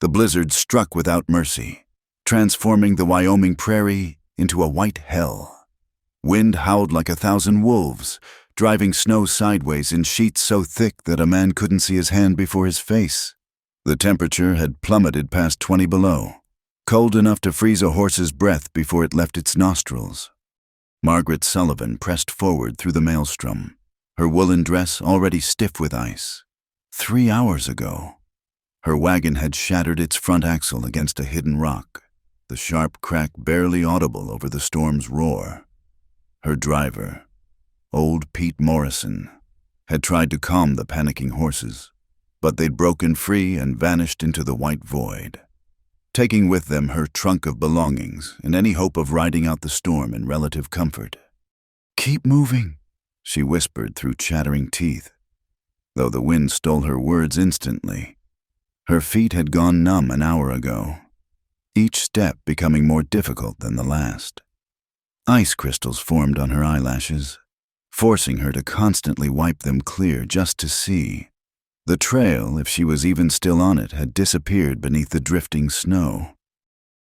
The blizzard struck without mercy, transforming the Wyoming prairie into a white hell. Wind howled like 1,000 wolves, driving snow sideways in sheets so thick that a man couldn't see his hand before his face. The temperature had plummeted past 20 below, cold enough to freeze a horse's breath before it left its nostrils. Margaret Sullivan pressed forward through the maelstrom, her woolen dress already stiff with ice. 3 hours ago, her wagon had shattered its front axle against a hidden rock, the sharp crack barely audible over the storm's roar. Her driver, old Pete Morrison, had tried to calm the panicking horses, but they'd broken free and vanished into the white void, taking with them her trunk of belongings and any hope of riding out the storm in relative comfort. "Keep moving," she whispered through chattering teeth, though the wind stole her words instantly. Her feet had gone numb an hour ago, each step becoming more difficult than the last. Ice crystals formed on her eyelashes, forcing her to constantly wipe them clear just to see. The trail, if she was even still on it, had disappeared beneath the drifting snow.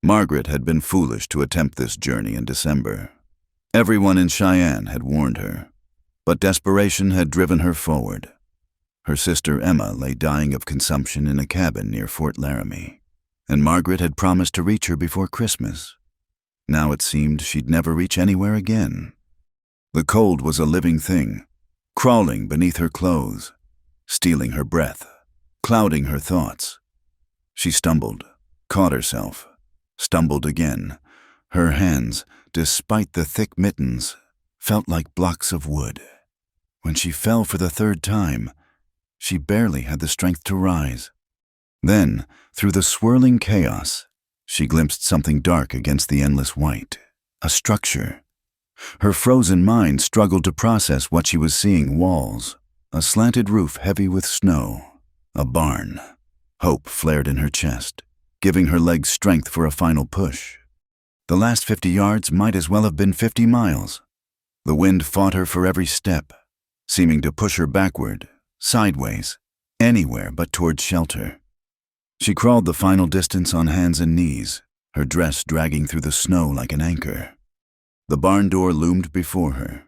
Margaret had been foolish to attempt this journey in December. Everyone in Cheyenne had warned her, but desperation had driven her forward. Her sister Emma lay dying of consumption in a cabin near Fort Laramie, and Margaret had promised to reach her before Christmas. Now it seemed she'd never reach anywhere again. The cold was a living thing, crawling beneath her clothes, stealing her breath, clouding her thoughts. She stumbled, caught herself, stumbled again. Her hands, despite the thick mittens, felt like blocks of wood. When she fell for the third time, she barely had the strength to rise. Then, through the swirling chaos, she glimpsed something dark against the endless white, a structure. Her frozen mind struggled to process what she was seeing: walls, a slanted roof heavy with snow, a barn. Hope flared in her chest, giving her legs strength for a final push. The last 50 yards might as well have been 50 miles. The wind fought her for every step, seeming to push her backward, sideways, anywhere but toward shelter. She crawled the final distance on hands and knees, her dress dragging through the snow like an anchor. The barn door loomed before her,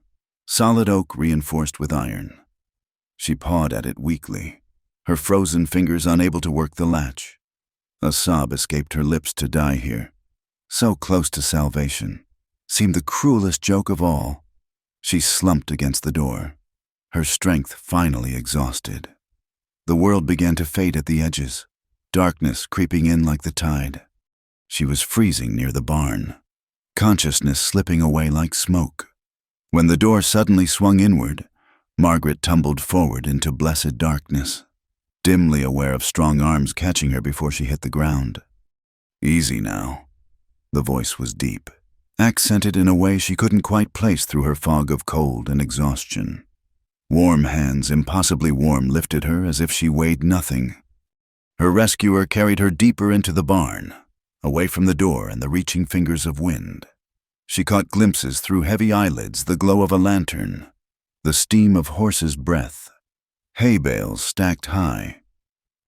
solid oak reinforced with iron. She pawed at it weakly, her frozen fingers unable to work the latch. A sob escaped her lips. To die here, so close to salvation, seemed the cruelest joke of all. She slumped against the door, her strength finally exhausted. The world began to fade at the edges, darkness creeping in like the tide. She was freezing near the barn, consciousness slipping away like smoke. When the door suddenly swung inward, Margaret tumbled forward into blessed darkness, dimly aware of strong arms catching her before she hit the ground. "Easy now." The voice was deep, accented in a way she couldn't quite place through her fog of cold and exhaustion. Warm hands, impossibly warm, lifted her as if she weighed nothing. Her rescuer carried her deeper into the barn, away from the door and the reaching fingers of wind. She caught glimpses through heavy eyelids, the glow of a lantern, the steam of horse's breath, hay bales stacked high.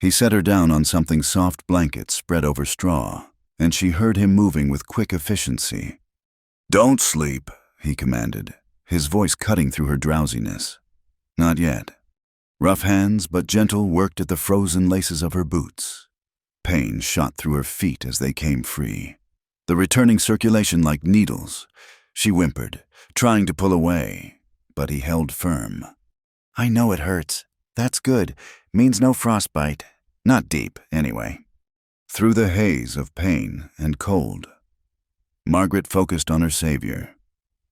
He set her down on something soft blanket spread over straw, and she heard him moving with quick efficiency. "Don't sleep," he commanded, his voice cutting through her drowsiness. Not yet. Rough hands, but gentle, worked at the frozen laces of her boots. Pain shot through her feet as they came free, the returning circulation like needles. She whimpered, trying to pull away, but he held firm. "I know it hurts. That's good. Means no frostbite. Not deep, anyway." Through the haze of pain and cold, Margaret focused on her savior.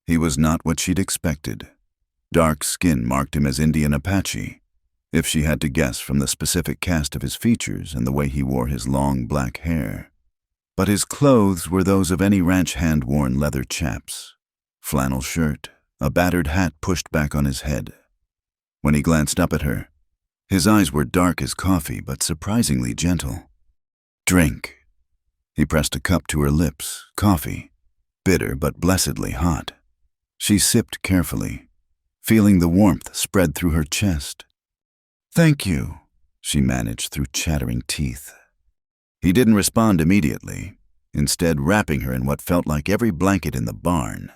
He was not what she'd expected. Dark skin marked him as Indian Apache, if she had to guess from the specific cast of his features and the way he wore his long black hair. But his clothes were those of any ranch hand-worn leather chaps. Flannel shirt, a battered hat pushed back on his head. When he glanced up at her, his eyes were dark as coffee but surprisingly gentle. "Drink." He pressed a cup to her lips, coffee, bitter but blessedly hot. She sipped carefully, feeling the warmth spread through her chest. "Thank you," she managed through chattering teeth. He didn't respond immediately, instead wrapping her in what felt like every blanket in the barn.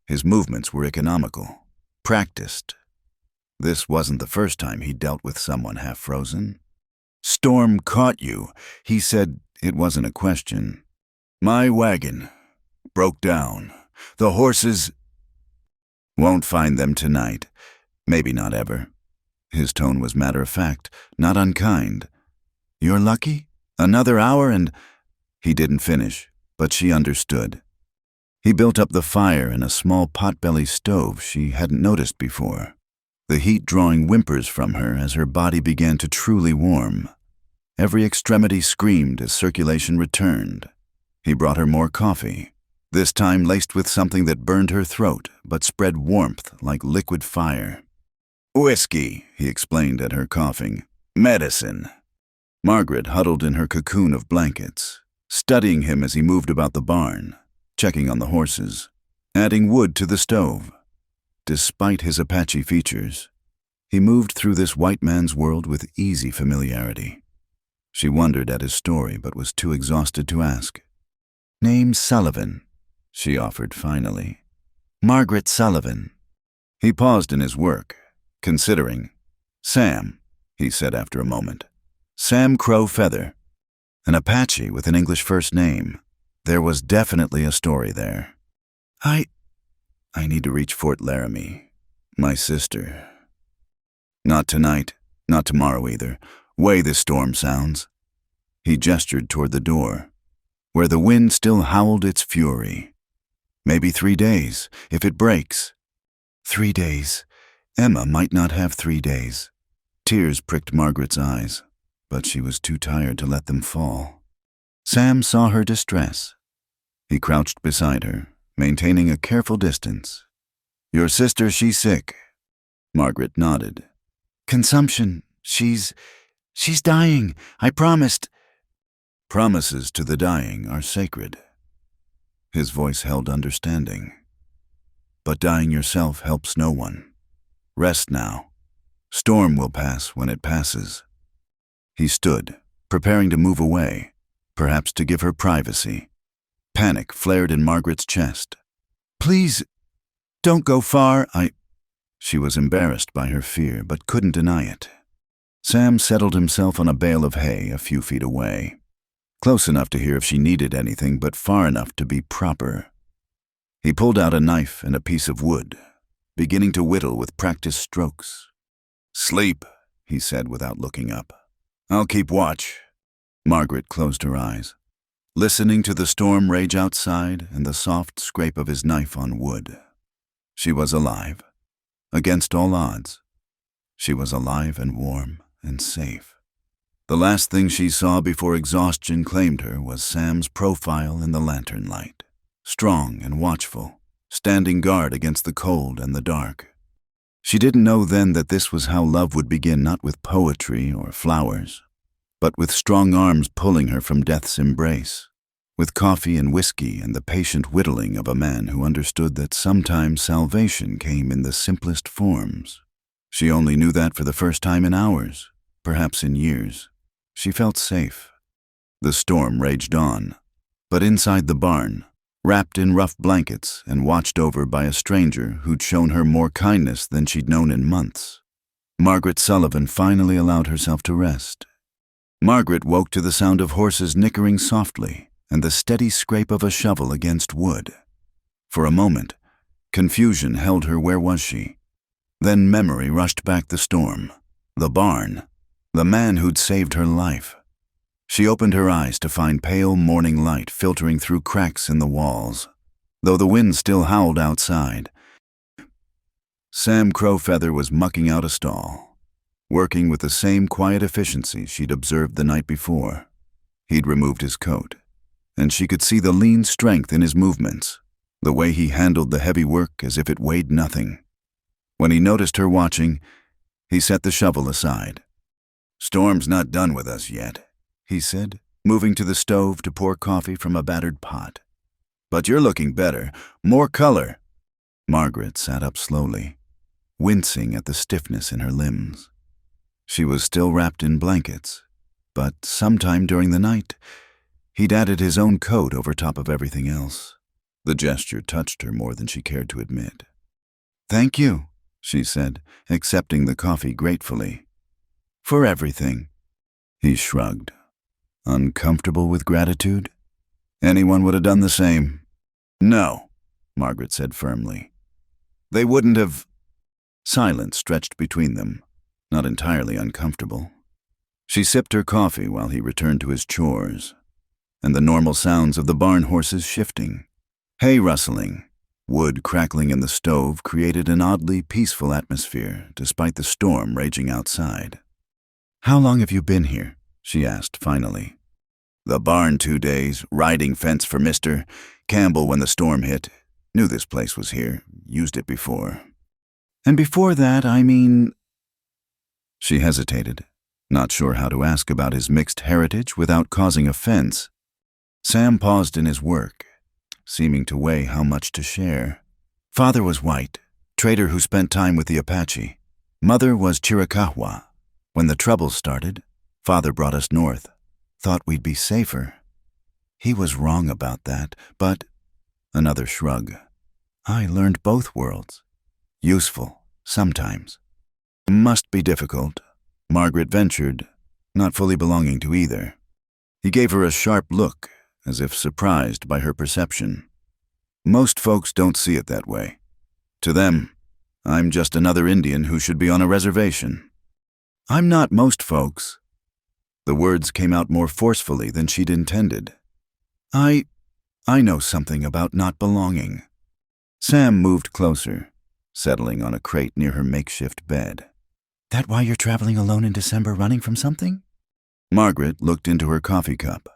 His movements were economical, practiced. This wasn't the first time he dealt with someone half-frozen. "Storm caught you," he said. It wasn't a question. "My wagon broke down. The horses won't find them tonight. Maybe not ever." His tone was matter-of-fact, not unkind. "You're lucky? Another hour and—" He didn't finish, but she understood. He built up the fire in a small potbelly stove she hadn't noticed before, the heat drawing whimpers from her as her body began to truly warm. Every extremity screamed as circulation returned. He brought her more coffee, this time laced with something that burned her throat but spread warmth like liquid fire. "Whiskey," he explained at her coughing. "Medicine." Margaret huddled in her cocoon of blankets, studying him as he moved about the barn, checking on the horses, adding wood to the stove. Despite his Apache features, he moved through this white man's world with easy familiarity. She wondered at his story but was too exhausted to ask. "Name Sullivan," she offered finally. "Margaret Sullivan." He paused in his work, considering. "Sam," he said after a moment. "Sam Crow Feather." An Apache with an English first name. There was definitely a story there. I need to reach Fort Laramie. My sister." "Not tonight, not tomorrow either. Way this storm sounds." He gestured toward the door, where the wind still howled its fury. "Maybe 3 days, if it breaks." 3 days. Emma might not have 3 days. Tears pricked Margaret's eyes, but she was too tired to let them fall. Sam saw her distress. He crouched beside her, maintaining a careful distance. "Your sister, she's sick." Margaret nodded. "Consumption. She's dying. I promised." "Promises to the dying are sacred." His voice held understanding. "But dying yourself helps no one. Rest now. Storm will pass when it passes." He stood, preparing to move away, perhaps to give her privacy. Panic flared in Margaret's chest. "Please, don't go far. She was embarrassed by her fear, but couldn't deny it. Sam settled himself on a bale of hay a few feet away, close enough to hear if she needed anything, but far enough to be proper. He pulled out a knife and a piece of wood, beginning to whittle with practiced strokes. "Sleep," he said without looking up. "I'll keep watch." Margaret closed her eyes, listening to the storm rage outside and the soft scrape of his knife on wood. She was alive, against all odds. She was alive and warm and safe. The last thing she saw before exhaustion claimed her was Sam's profile in the lantern light, strong and watchful, standing guard against the cold and the dark. She didn't know then that this was how love would begin, not with poetry or flowers, but with strong arms pulling her from death's embrace, with coffee and whiskey and the patient whittling of a man who understood that sometimes salvation came in the simplest forms. She only knew that for the first time in hours, perhaps in years. She felt safe. The storm raged on, but inside the barn, wrapped in rough blankets and watched over by a stranger who'd shown her more kindness than she'd known in months, Margaret Sullivan finally allowed herself to rest. Margaret woke to the sound of horses nickering softly and the steady scrape of a shovel against wood. For a moment, confusion held her. Where was she? Then memory rushed back the storm, the barn, the man who'd saved her life. She opened her eyes to find pale morning light filtering through cracks in the walls, though the wind still howled outside. Sam Crowfeather was mucking out a stall, working with the same quiet efficiency she'd observed the night before. He'd removed his coat, and she could see the lean strength in his movements, the way he handled the heavy work as if it weighed nothing. When he noticed her watching, he set the shovel aside. "Storm's not done with us yet," he said, moving to the stove to pour coffee from a battered pot. "But you're looking better. More color." Margaret sat up slowly, wincing at the stiffness in her limbs. She was still wrapped in blankets, but sometime during the night, He'd added his own coat over top of everything else. The gesture touched her more than she cared to admit. "Thank you," she said, accepting the coffee gratefully. "For everything." He shrugged. Uncomfortable with gratitude? Anyone would have done the same. "No," Margaret said firmly. "They wouldn't have." Silence stretched between them, not entirely uncomfortable. She sipped her coffee while he returned to his chores, and the normal sounds of the barn horses shifting. Hay rustling, wood crackling in the stove created an oddly peaceful atmosphere despite the storm raging outside. "How long have you been here?" she asked finally. "The barn 2 days, riding fence for Mr. Campbell when the storm hit. Knew this place was here, used it before." "And before that, I mean—" She hesitated, not sure how to ask about his mixed heritage without causing offense. Sam paused in his work, seeming to weigh how much to share. "Father was white, trader who spent time with the Apache. Mother was Chiricahua. When the troubles started, Father brought us north. Thought we'd be safer. He was wrong about that, but—" Another shrug. "I learned both worlds. Useful, sometimes." "Must be difficult," Margaret ventured, not fully belonging to either. He gave her a sharp look, as if surprised by her perception. "Most folks don't see it that way. To them, I'm just another Indian who should be on a reservation." "I'm not most folks." The words came out more forcefully than she'd intended. I know something about not belonging." Sam moved closer, settling on a crate near her makeshift bed. "That why you're traveling alone in December, running from something?" Margaret looked into her coffee cup.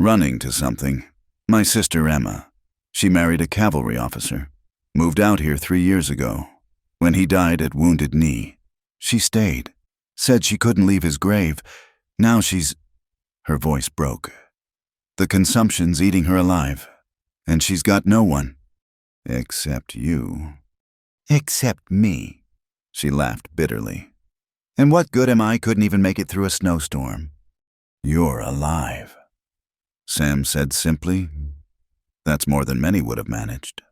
"Running to something. My sister Emma. She married a cavalry officer. Moved out here 3 years ago. When he died at Wounded Knee. She stayed. Said she couldn't leave his grave. Now she's—" Her voice broke. "The consumption's eating her alive. And she's got no one. Except you." "Except me," she laughed bitterly. "And what good am I? Couldn't even make it through a snowstorm." "You're alive," Sam said simply. That's more than many would have managed.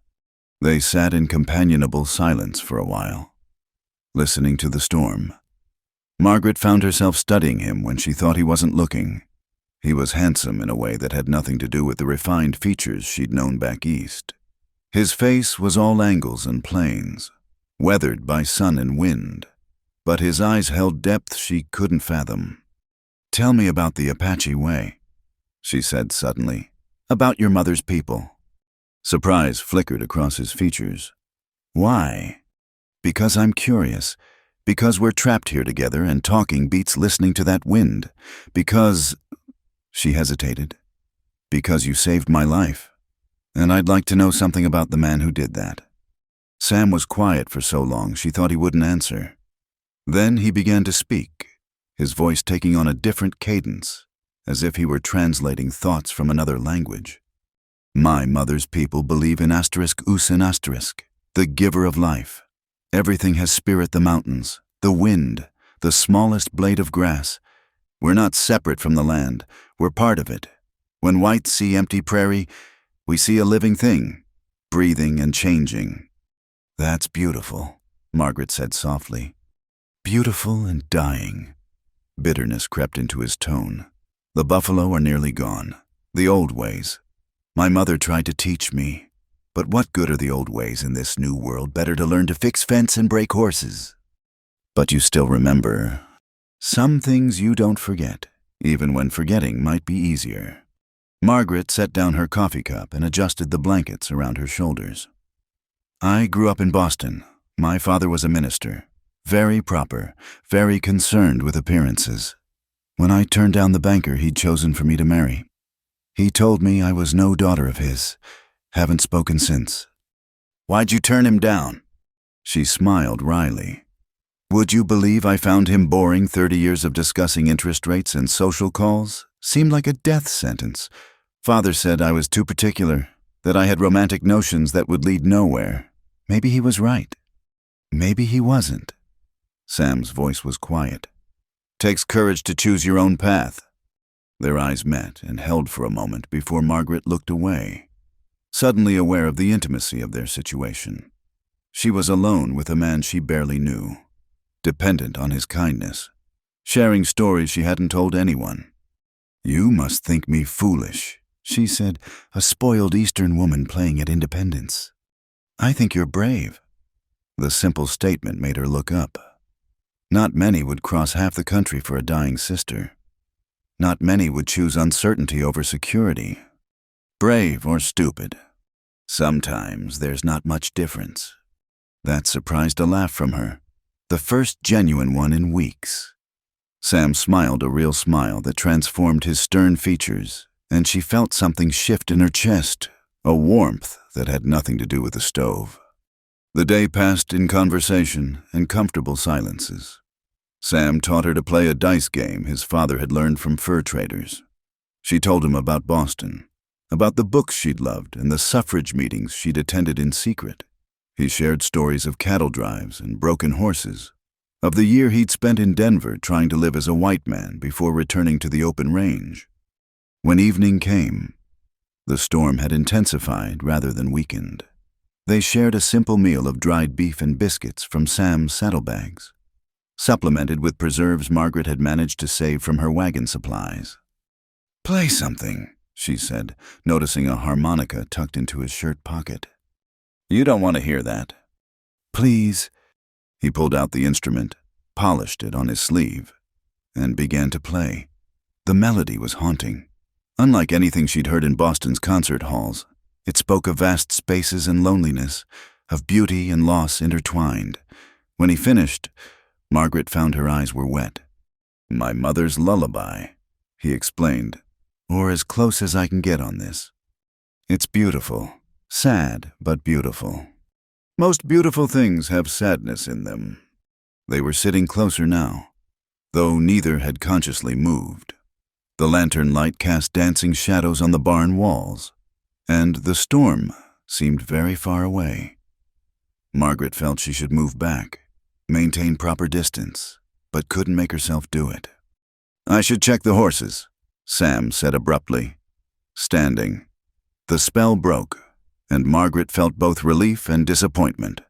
They sat in companionable silence for a while, listening to the storm. Margaret found herself studying him when she thought he wasn't looking. He was handsome in a way that had nothing to do with the refined features she'd known back east. His face was all angles and planes, weathered by sun and wind, but his eyes held depth she couldn't fathom. "Tell me about the Apache way," she said suddenly. "About your mother's people." Surprise flickered across his features. "Why?" "Because I'm curious. Because we're trapped here together and talking beats listening to that wind. Because—" She hesitated. "Because you saved my life. And I'd like to know something about the man who did that." Sam was quiet for so long she thought he wouldn't answer. Then he began to speak, his voice taking on a different cadence, as if he were translating thoughts from another language. "My mother's people believe in **Usin**, the giver of life. Everything has spirit, the mountains, the wind, the smallest blade of grass. We're not separate from the land, we're part of it. When whites see empty prairie, we see a living thing, breathing and changing." "That's beautiful," Margaret said softly. "Beautiful and dying." Bitterness crept into his tone. "The buffalo are nearly gone. The old ways. My mother tried to teach me. But what good are the old ways in this new world? Better to learn to fix fence and break horses." "But you still remember." "Some things you don't forget, even when forgetting might be easier." Margaret set down her coffee cup and adjusted the blankets around her shoulders. "I grew up in Boston. My father was a minister. Very proper, very concerned with appearances. When I turned down the banker he'd chosen for me to marry, he told me I was no daughter of his. Haven't spoken since." "Why'd you turn him down?" She smiled wryly. "Would you believe I found him boring? 30 years of discussing interest rates and social calls? Seemed like a death sentence. Father said I was too particular, that I had romantic notions that would lead nowhere. Maybe he was right. Maybe he wasn't." Sam's voice was quiet. "Takes courage to choose your own path." Their eyes met and held for a moment before Margaret looked away, suddenly aware of the intimacy of their situation. She was alone with a man she barely knew, dependent on his kindness, sharing stories she hadn't told anyone. "You must think me foolish," she said, "a spoiled Eastern woman playing at independence. I think you're brave." The simple statement made her look up. Not many would cross half the country for a dying sister. Not many would choose uncertainty over security. Brave or stupid. Sometimes there's not much difference. That surprised a laugh from her, the first genuine one in weeks. Sam smiled a real smile that transformed his stern features, and she felt something shift in her chest, a warmth that had nothing to do with the stove. The day passed in conversation and comfortable silences. Sam taught her to play a dice game his father had learned from fur traders. She told him about Boston, about the books she'd loved and the suffrage meetings she'd attended in secret. He shared stories of cattle drives and broken horses, of the year he'd spent in Denver trying to live as a white man before returning to the open range. When evening came, the storm had intensified rather than weakened. They shared a simple meal of dried beef and biscuits from Sam's saddlebags, supplemented with preserves Margaret had managed to save from her wagon supplies. "Play something," she said, noticing a harmonica tucked into his shirt pocket. "You don't want to hear that." "Please." He pulled out the instrument, polished it on his sleeve, and began to play. The melody was haunting. Unlike anything she'd heard in Boston's concert halls, it spoke of vast spaces and loneliness, of beauty and loss intertwined. When he finished, Margaret found her eyes were wet. "My mother's lullaby," he explained, "or as close as I can get on this. It's beautiful, sad but beautiful. Most beautiful things have sadness in them." They were sitting closer now, though neither had consciously moved. The lantern light cast dancing shadows on the barn walls, and the storm seemed very far away. Margaret felt she should move back, maintain proper distance, but couldn't make herself do it. "I should check the horses," Sam said abruptly. Standing, the spell broke, and Margaret felt both relief and disappointment.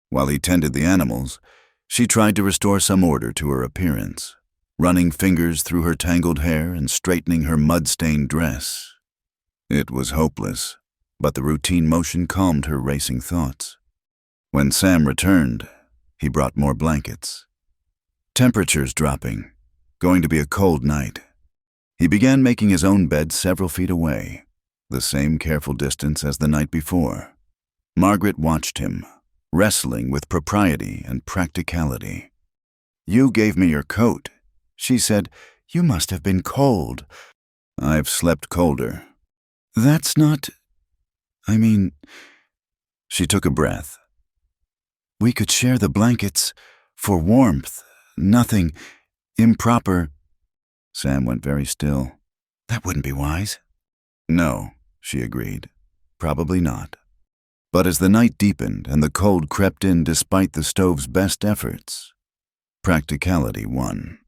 While he tended the animals, she tried to restore some order to her appearance, running fingers through her tangled hair and straightening her mud-stained dress. It was hopeless, but the routine motion calmed her racing thoughts. When Sam returned, he brought more blankets. Temperatures dropping, going to be a cold night. He began making his own bed several feet away, the same careful distance as the night before. Margaret watched him, wrestling with propriety and practicality. "You gave me your coat," she said. "You must have been cold." "I've slept colder." "That's not... I mean..." She took a breath. "We could share the blankets for warmth. Nothing improper." Sam went very still. "That wouldn't be wise." "No," she agreed. "Probably not." But as the night deepened and the cold crept in despite the stove's best efforts, practicality won.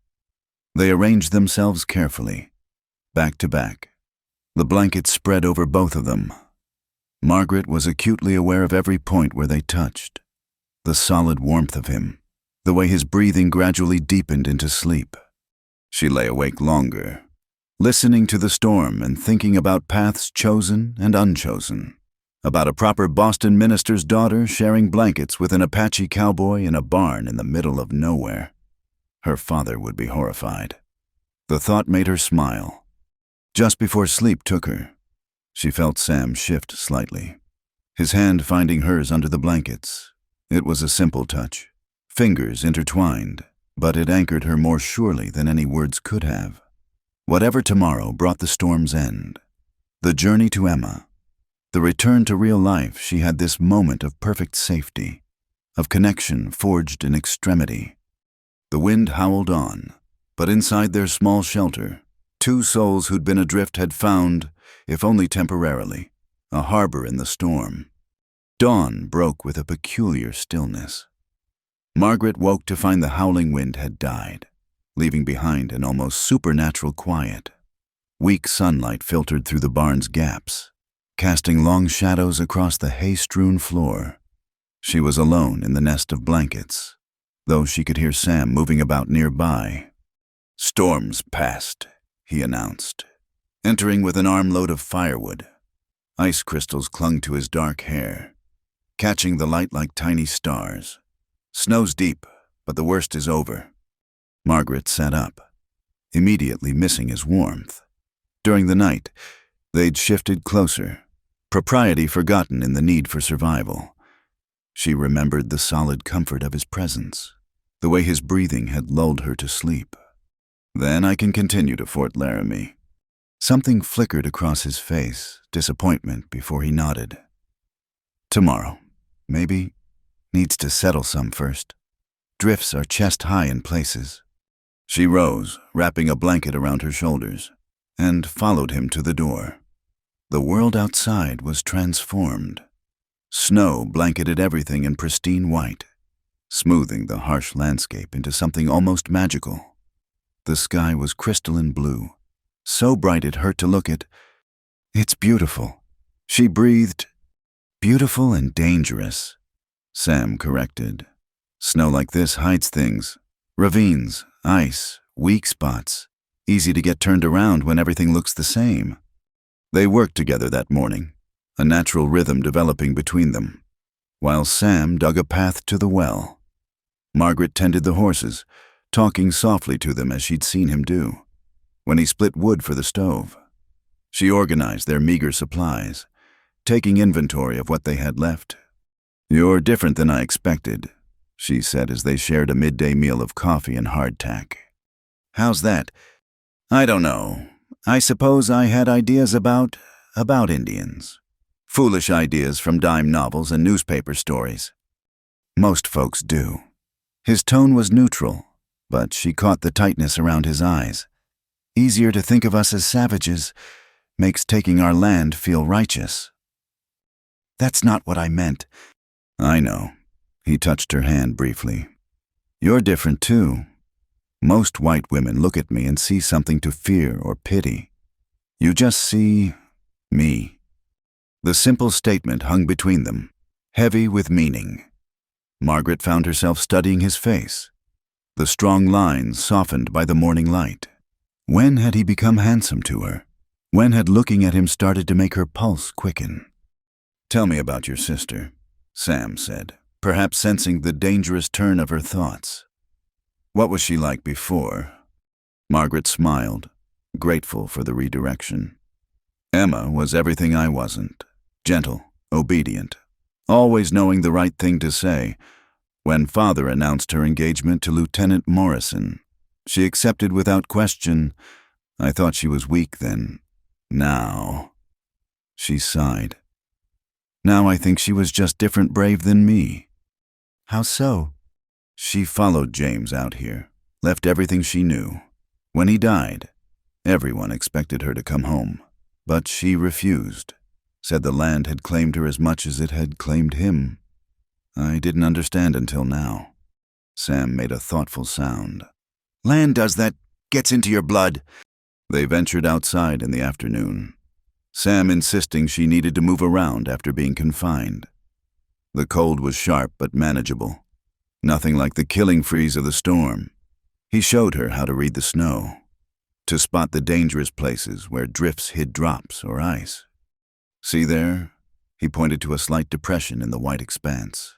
They arranged themselves carefully, back to back. The blankets spread over both of them. Margaret was acutely aware of every point where they touched, the solid warmth of him, the way his breathing gradually deepened into sleep. She lay awake longer, listening to the storm and thinking about paths chosen and unchosen, about a proper Boston minister's daughter sharing blankets with an Apache cowboy in a barn in the middle of nowhere. Her father would be horrified. The thought made her smile. Just before sleep took her, she felt Sam shift slightly, his hand finding hers under the blankets. It was a simple touch, fingers intertwined, but it anchored her more surely than any words could have. Whatever tomorrow brought the storm's end, the journey to Emma, the return to real life, she had this moment of perfect safety, of connection forged in extremity. The wind howled on, but inside their small shelter, two souls who'd been adrift had found, if only temporarily, a harbor in the storm. Dawn broke with a peculiar stillness. Margaret woke to find the howling wind had died, leaving behind an almost supernatural quiet. Weak sunlight filtered through the barn's gaps, casting long shadows across the hay-strewn floor. She was alone in the nest of blankets, though she could hear Sam moving about nearby. "Storm's past," he announced, entering with an armload of firewood. Ice crystals clung to his dark hair, catching the light like tiny stars. "Snow's deep, but the worst is over." Margaret sat up, immediately missing his warmth. During the night, they'd shifted closer, propriety forgotten in the need for survival. She remembered the solid comfort of his presence, the way his breathing had lulled her to sleep. "Then I can continue to Fort Laramie." Something flickered across his face, disappointment, before he nodded. "Tomorrow, maybe. Needs to settle some first. Drifts are chest-high in places." She rose, wrapping a blanket around her shoulders, and followed him to the door. The world outside was transformed. Snow blanketed everything in pristine white, smoothing the harsh landscape into something almost magical. The sky was crystalline blue, so bright it hurt to look at. "It's beautiful," she breathed. "Beautiful and dangerous," Sam corrected. "Snow like this hides things. Ravines, ice, weak spots. Easy to get turned around when everything looks the same." They worked together that morning, a natural rhythm developing between them, while Sam dug a path to the well. Margaret tended the horses, talking softly to them as she'd seen him do when he split wood for the stove. She organized their meager supplies, taking inventory of what they had left. "You're different than I expected," she said as they shared a midday meal of coffee and hardtack. "How's that?" "I don't know. I suppose I had ideas about Indians. Foolish ideas from dime novels and newspaper stories. Most folks do." His tone was neutral, but she caught the tightness around his eyes. "Easier to think of us as savages. Makes taking our land feel righteous." "That's not what I meant." "I know." He touched her hand briefly. "You're different too. Most white women look at me and see something to fear or pity. You just see me." The simple statement hung between them, heavy with meaning. Margaret found herself studying his face, the strong lines softened by the morning light. When had he become handsome to her? When had looking at him started to make her pulse quicken? "Tell me about your sister," Sam said, perhaps sensing the dangerous turn of her thoughts. "What was she like before?" Margaret smiled, grateful for the redirection. "Emma was everything I wasn't. Gentle, obedient, always knowing the right thing to say. When Father announced her engagement to Lieutenant Morrison, she accepted without question. I thought she was weak then. Now," she sighed, "now I think she was just different brave than me." "How so?" "She followed James out here, left everything she knew. When he died, everyone expected her to come home, but she refused. Said the land had claimed her as much as it had claimed him. I didn't understand until now." Sam made a thoughtful sound. "Land does that, gets into your blood." They ventured outside in the afternoon, Sam insisting she needed to move around after being confined. The cold was sharp but manageable. Nothing like the killing freeze of the storm. He showed her how to read the snow, to spot the dangerous places where drifts hid drops or ice. "See there?" He pointed to a slight depression in the white expanse.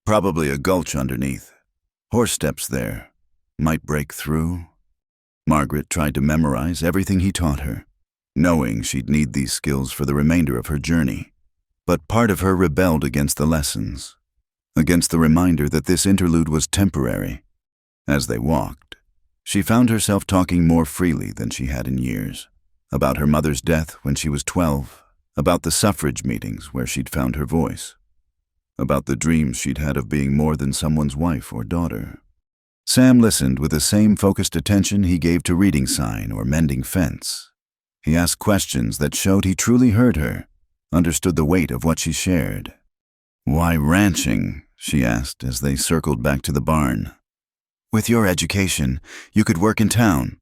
"Probably a gulch underneath. Horse steps there. Might break through." Margaret tried to memorize everything he taught her, knowing she'd need these skills for the remainder of her journey. But part of her rebelled against the lessons, against the reminder that this interlude was temporary. As they walked, she found herself talking more freely than she had in years, about her mother's death when she was 12, about the suffrage meetings where she'd found her voice, about the dreams she'd had of being more than someone's wife or daughter. Sam listened with the same focused attention he gave to reading sign or mending fence. He asked questions that showed he truly heard her, understood the weight of what she shared. "Why ranching?" she asked as they circled back to the barn. "With your education, you could work in town."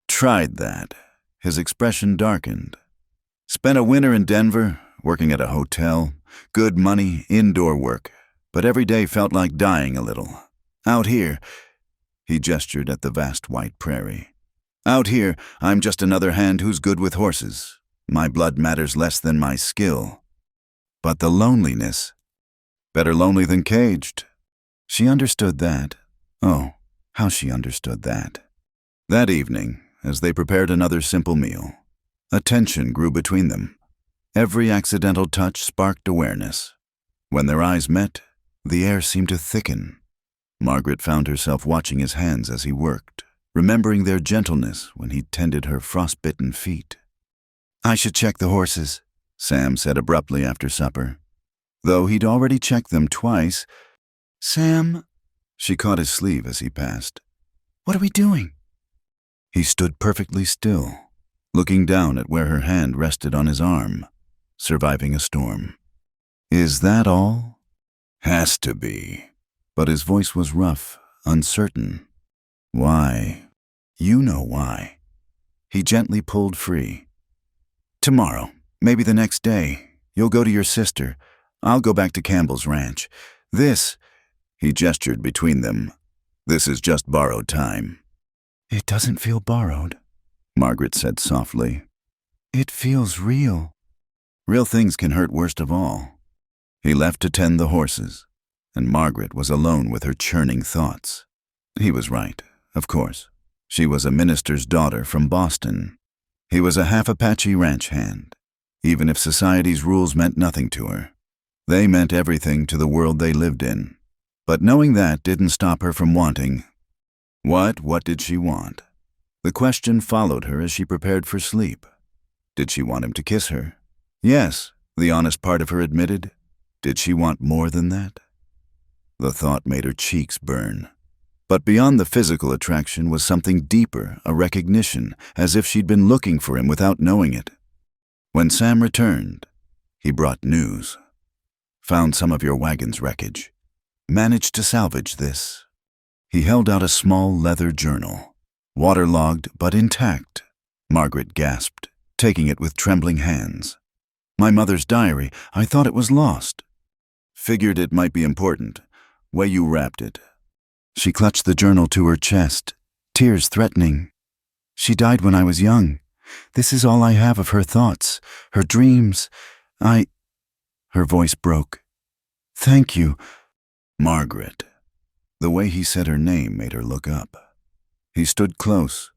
"Tried that." his expression darkened. Spent a winter in Denver, working at a hotel, good money, indoor work, but every day felt like dying a little. Out here, he gestured at the vast white prairie. Out here, I'm just another hand who's good with horses. My blood matters less than my skill. But the loneliness, better lonely than caged. She understood that. Oh, how she understood that. That evening, as they prepared another simple meal, a tension grew between them. Every accidental touch sparked awareness. When their eyes met, the air seemed to thicken. Margaret found herself watching his hands as he worked, remembering their gentleness when he tended her frostbitten feet. "I should check the horses," Sam said abruptly after supper. Though he'd already checked them twice. "Sam," she caught his sleeve as he passed. "What are we doing?" He stood perfectly still, looking down at where her hand rested on his arm, surviving a storm. "Is that all?" "Has to be." But his voice was rough, uncertain. "Why?" "You know why." He gently pulled free. "Tomorrow, maybe the next day, you'll go to your sister. I'll go back to Campbell's ranch. This," he gestured between them, "this is just borrowed time." "It doesn't feel borrowed," Margaret said softly. "It feels real." Real things can hurt worst of all. He left to tend the horses, and Margaret was alone with her churning thoughts. He was right, of course. She was a minister's daughter from Boston. He was a half-Apache ranch hand. Even if society's rules meant nothing to her, they meant everything to the world they lived in. But knowing that didn't stop her from wanting. What did she want? The question followed her as she prepared for sleep. Did she want him to kiss her? Yes, the honest part of her admitted. Did she want more than that? The thought made her cheeks burn. But beyond the physical attraction was something deeper, a recognition, as if she'd been looking for him without knowing it. When Sam returned, he brought news. "Found some of your wagon's wreckage. Managed to salvage this." He held out a small leather journal. "Waterlogged but intact," Margaret gasped, taking it with trembling hands. "My mother's diary. I thought it was lost." "Figured it might be important. Way you wrapped it." She clutched the journal to her chest, tears threatening. "She died when I was young. This is all I have of her thoughts, her dreams. Her voice broke. "Thank you." "Margaret." The way he said her name made her look up. He stood close,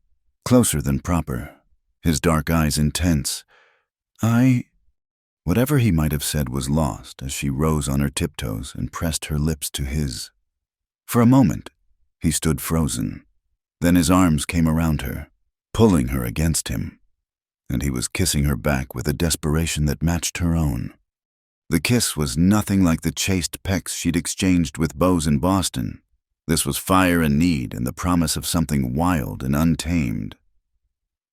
closer than proper, his dark eyes intense. Whatever he might have said was lost as she rose on her tiptoes and pressed her lips to his. For a moment, he stood frozen. Then his arms came around her, pulling her against him, and he was kissing her back with a desperation that matched her own. The kiss was nothing like the chaste pecks she'd exchanged with beaux in Boston. This was fire and need and the promise of something wild and untamed.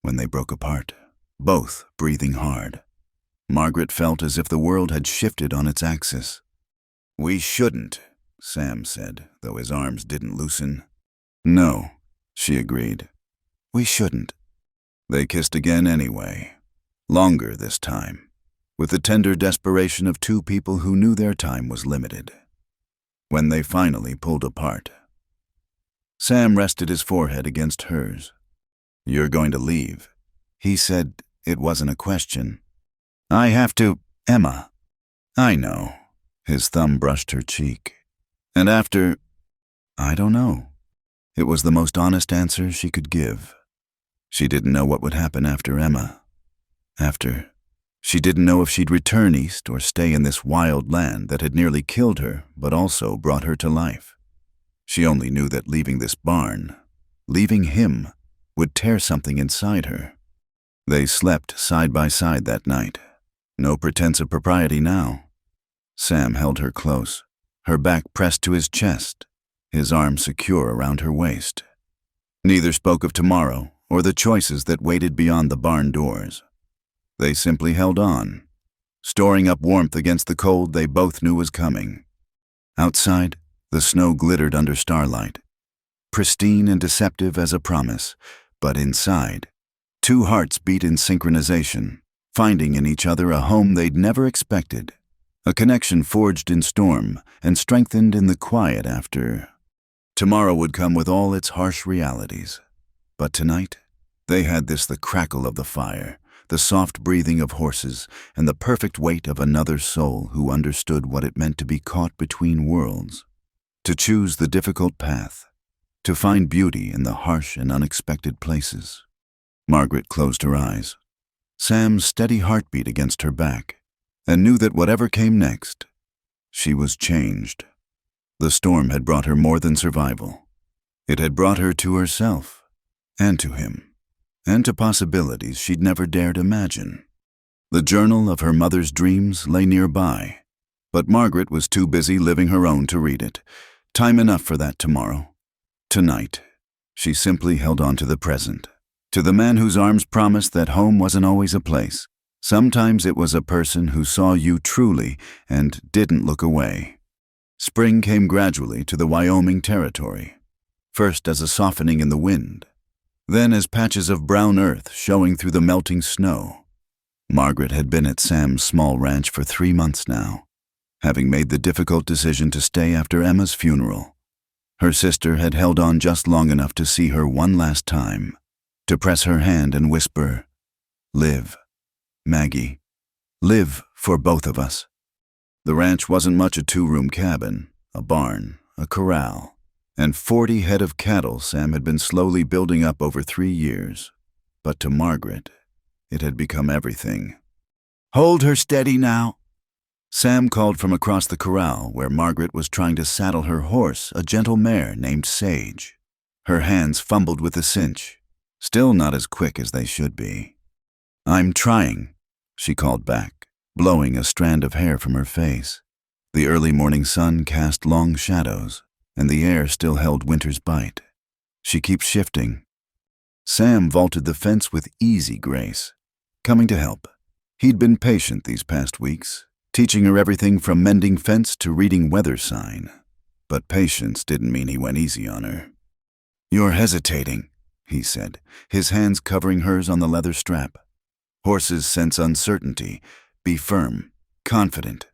When they broke apart, both breathing hard, Margaret felt as if the world had shifted on its axis. "We shouldn't," Sam said, though his arms didn't loosen. "No," she agreed. "We shouldn't." They kissed again anyway. Longer this time, with the tender desperation of two people who knew their time was limited. When they finally pulled apart, Sam rested his forehead against hers. "You're going to leave." He said it wasn't a question. "I have to, Emma." "I know." His thumb brushed her cheek. "And after, I don't know." It was the most honest answer she could give. She didn't know what would happen after Emma. She didn't know if she'd return east or stay in this wild land that had nearly killed her but also brought her to life. She only knew that leaving this barn, leaving him, would tear something inside her. They slept side by side that night. No pretense of propriety now. Sam held her close, her back pressed to his chest, his arm secure around her waist. Neither spoke of tomorrow or the choices that waited beyond the barn doors. They simply held on, storing up warmth against the cold they both knew was coming. Outside, the snow glittered under starlight, pristine and deceptive as a promise, but inside, Two hearts beat in synchronization, finding in each other a home they'd never expected. A connection forged in storm and strengthened in the quiet after. Tomorrow would come with all its harsh realities. But tonight, they had the crackle of the fire, the soft breathing of horses, and the perfect weight of another soul who understood what it meant to be caught between worlds. To choose the difficult path, to find beauty in the harsh and unexpected places. Margaret closed her eyes. Sam's steady heartbeat against her back, and knew that whatever came next, she was changed. The storm had brought her more than survival. It had brought her to herself, and to him, and to possibilities she'd never dared imagine. The journal of her mother's dreams lay nearby, but Margaret was too busy living her own to read it. Time enough for that tomorrow. Tonight, she simply held on to the present, to the man whose arms promised that home wasn't always a place. Sometimes it was a person who saw you truly and didn't look away. Spring came gradually to the Wyoming territory, first as a softening in the wind, then as patches of brown earth showing through the melting snow. Margaret had been at Sam's small ranch for 3 months now, having made the difficult decision to stay after Emma's funeral. Her sister had held on just long enough to see her one last time, to press her hand and whisper, "Live, Maggie, live for both of us." The ranch wasn't much a 2-room cabin, a barn, a corral, and 40 head of cattle Sam had been slowly building up over 3 years. But to Margaret, it had become everything. "Hold her steady now," Sam called from across the corral where Margaret was trying to saddle her horse, a gentle mare named Sage. Her hands fumbled with the cinch, still not as quick as they should be. "I'm trying," she called back, blowing a strand of hair from her face. The early morning sun cast long shadows, and the air still held winter's bite. "She keeps shifting." Sam vaulted the fence with easy grace, coming to help. He'd been patient these past weeks, teaching her everything from mending fence to reading weather sign. But patience didn't mean he went easy on her. "You're hesitating," he said, his hands covering hers on the leather strap. "Horses sense uncertainty. Be firm, confident."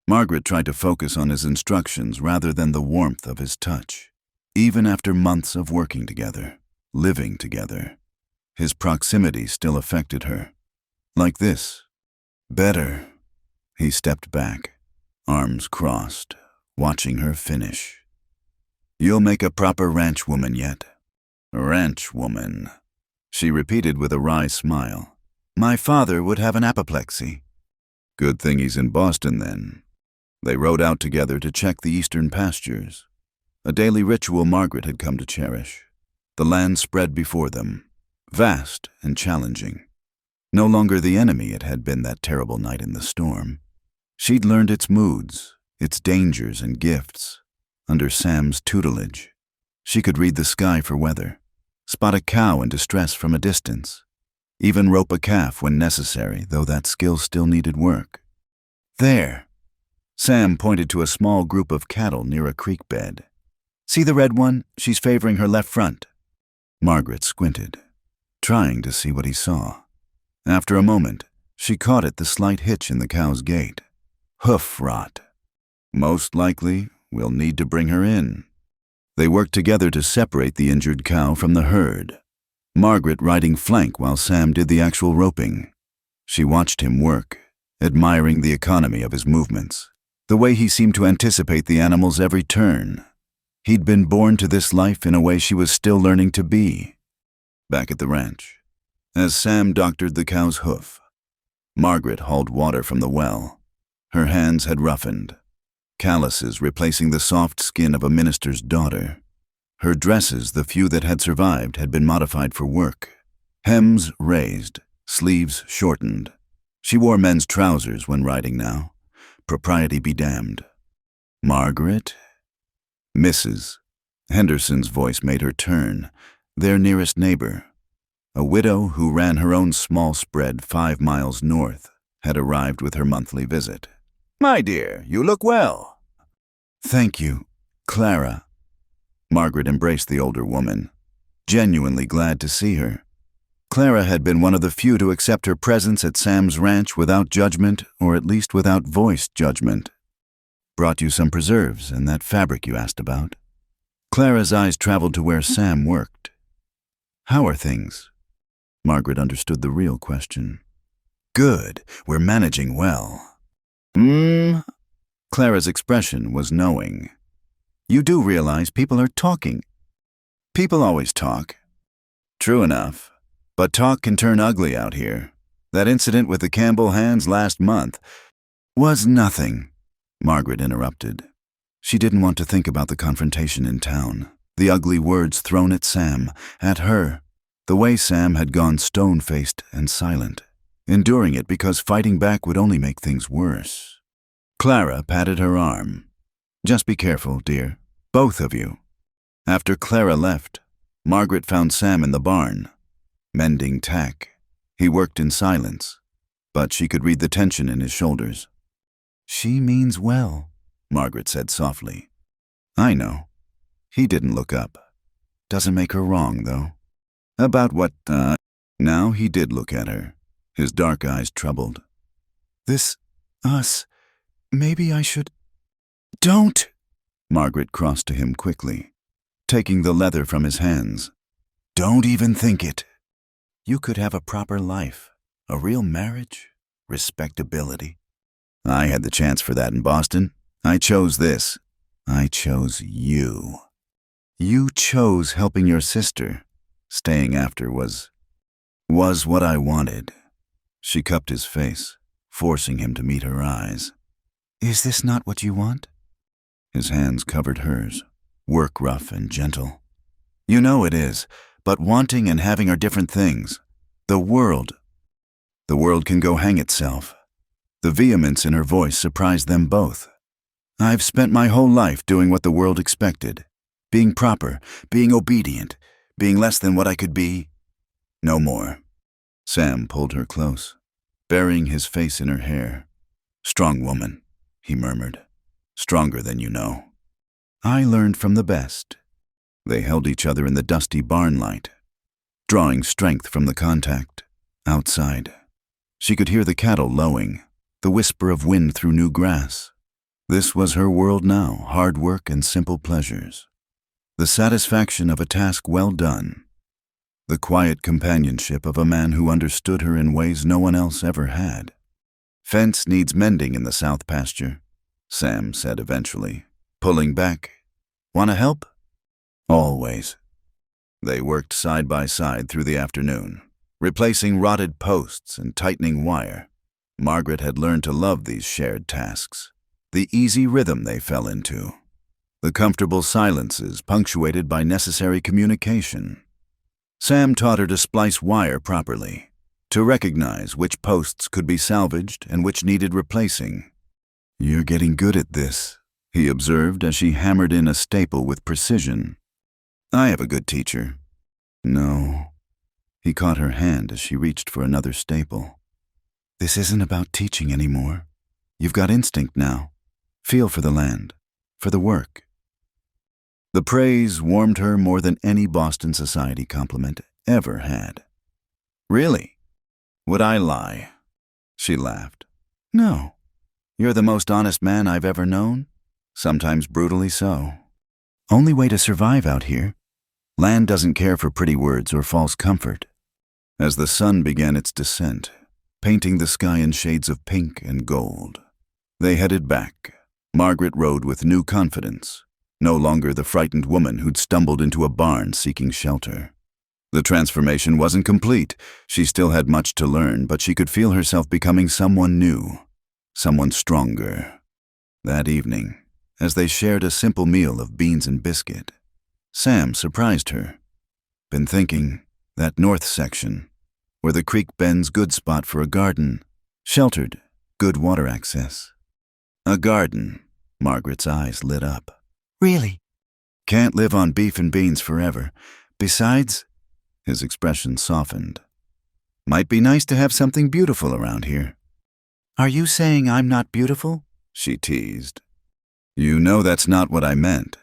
Margaret tried to focus on his instructions rather than the warmth of his touch. Even after months of working together, living together, his proximity still affected her. "Like this. Better." He stepped back, arms crossed, watching her finish. "You'll make a proper ranch woman yet." "Ranch woman," she repeated with a wry smile. "My father would have an apoplexy." "Good thing he's in Boston, then." They rode out together to check the eastern pastures, a daily ritual Margaret had come to cherish. The land spread before them, vast and challenging. No longer the enemy it had been that terrible night in the storm. She'd learned its moods, its dangers and gifts, under Sam's tutelage. She could read the sky for weather, spot a cow in distress from a distance, even rope a calf when necessary, though that skill still needed work. "There." Sam pointed to a small group of cattle near a creek bed. "See the red one? She's favoring her left front." Margaret squinted, trying to see what he saw. After a moment, she caught at the slight hitch in the cow's gait. Hoof rot. "Most likely, we'll need to bring her in." They worked together to separate the injured cow from the herd, Margaret riding flank while Sam did the actual roping. She watched him work, admiring the economy of his movements, the way he seemed to anticipate the animal's every turn. He'd been born to this life in a way she was still learning to be. Back at the ranch, as Sam doctored the cow's hoof, Margaret hauled water from the well. Her hands had roughened, calluses replacing the soft skin of a minister's daughter. Her dresses, the few that had survived, had been modified for work. Hems raised, sleeves shortened. She wore men's trousers when riding now. Propriety be damned. "Margaret?" "Mrs." Henderson's voice made her turn, their nearest neighbor. A widow who ran her own small spread 5 miles north had arrived with her monthly visit. "My dear, you look well." "Thank you, Clara." Margaret embraced the older woman, genuinely glad to see her. Clara had been one of the few to accept her presence at Sam's ranch without judgment, or at least without voiced judgment. Brought you some preserves and that fabric you asked about. Clara's eyes traveled to where Sam worked. How are things? Margaret understood the real question. Good, we're managing well. Clara's expression was knowing. You do realize people are talking. People always talk. True enough. But talk can turn ugly out here. That incident with the Campbell hands last month was nothing, Margaret interrupted. She didn't want to think about the confrontation in town, the ugly words thrown at Sam, at her, the way Sam had gone stone-faced and silent, enduring it because fighting back would only make things worse. Clara patted her arm. Just be careful, dear, both of you. After Clara left, Margaret found Sam in the barn, mending tack. He worked in silence, but she could read the tension in his shoulders. She means well, Margaret said softly. I know. He didn't look up. Doesn't make her wrong, though. About what, Now he did look at her, his dark eyes troubled. Us, maybe I should... Don't! Margaret crossed to him quickly, taking the leather from his hands. Don't even think it. You could have a proper life, a real marriage, respectability. I had the chance for that in Boston. I chose this. I chose you. You chose helping your sister. Staying after was what I wanted. She cupped his face, forcing him to meet her eyes. Is this not what you want? His hands covered hers, work rough and gentle. You know it is, but wanting and having are different things. The world can go hang itself. The vehemence in her voice surprised them both. I've spent my whole life doing what the world expected, being proper, being obedient, being less than what I could be. No more. Sam pulled her close, burying his face in her hair. Strong woman, he murmured. Stronger than you know. I learned from the best. They held each other in the dusty barn light, drawing strength from the contact. Outside, she could hear the cattle lowing, the whisper of wind through new grass. This was her world now, hard work and simple pleasures. The satisfaction of a task well done. The quiet companionship of a man who understood her in ways no one else ever had. Fence needs mending in the south pasture, Sam said eventually, pulling back. Want to help? Always. They worked side by side through the afternoon, replacing rotted posts and tightening wire. Margaret had learned to love these shared tasks, the easy rhythm they fell into, the comfortable silences punctuated by necessary communication. Sam taught her to splice wire properly, to recognize which posts could be salvaged and which needed replacing. You're getting good at this, he observed as she hammered in a staple with precision. I have a good teacher. No. He caught her hand as she reached for another staple. This isn't about teaching anymore. You've got instinct now. Feel for the land, for the work. The praise warmed her more than any Boston society compliment ever had. Really? Would I lie? She laughed. No. You're the most honest man I've ever known, sometimes brutally so. Only way to survive out here. Land doesn't care for pretty words or false comfort. As the sun began its descent, painting the sky in shades of pink and gold, they headed back. Margaret rode with new confidence, no longer the frightened woman who'd stumbled into a barn seeking shelter. The transformation wasn't complete. She still had much to learn, but she could feel herself becoming someone new, someone stronger. That evening, as they shared a simple meal of beans and biscuit, Sam surprised her. Been thinking, that north section, where the creek bends, good spot for a garden, sheltered, good water access. A garden, Margaret's eyes lit up. Really? Can't live on beef and beans forever. Besides, his expression softened. Might be nice to have something beautiful around here. Are you saying I'm not beautiful? She teased. You know that's not what I meant.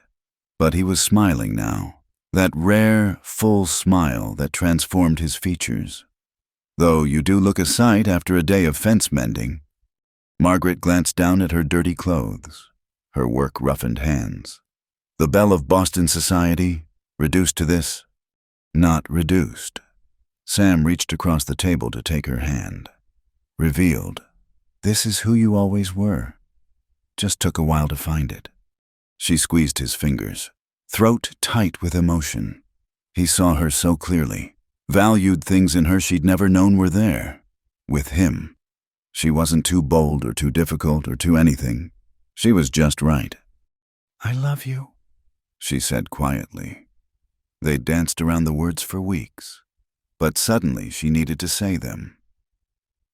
But he was smiling now, That rare, full smile that transformed his features. Though you do look a sight after a day of fence mending. Margaret glanced down at her dirty clothes, her work-roughened hands. The belle of Boston society, reduced to this? Not reduced. Sam reached across the table to take her hand. Revealed. This is who you always were. Just took a while to find it. She squeezed his fingers, throat tight with emotion. He saw her so clearly, valued things in her she'd never known were there. With him. She wasn't too bold or too difficult or too anything. She was just right. I love you, she said quietly. They danced around the words for weeks, but suddenly she needed to say them.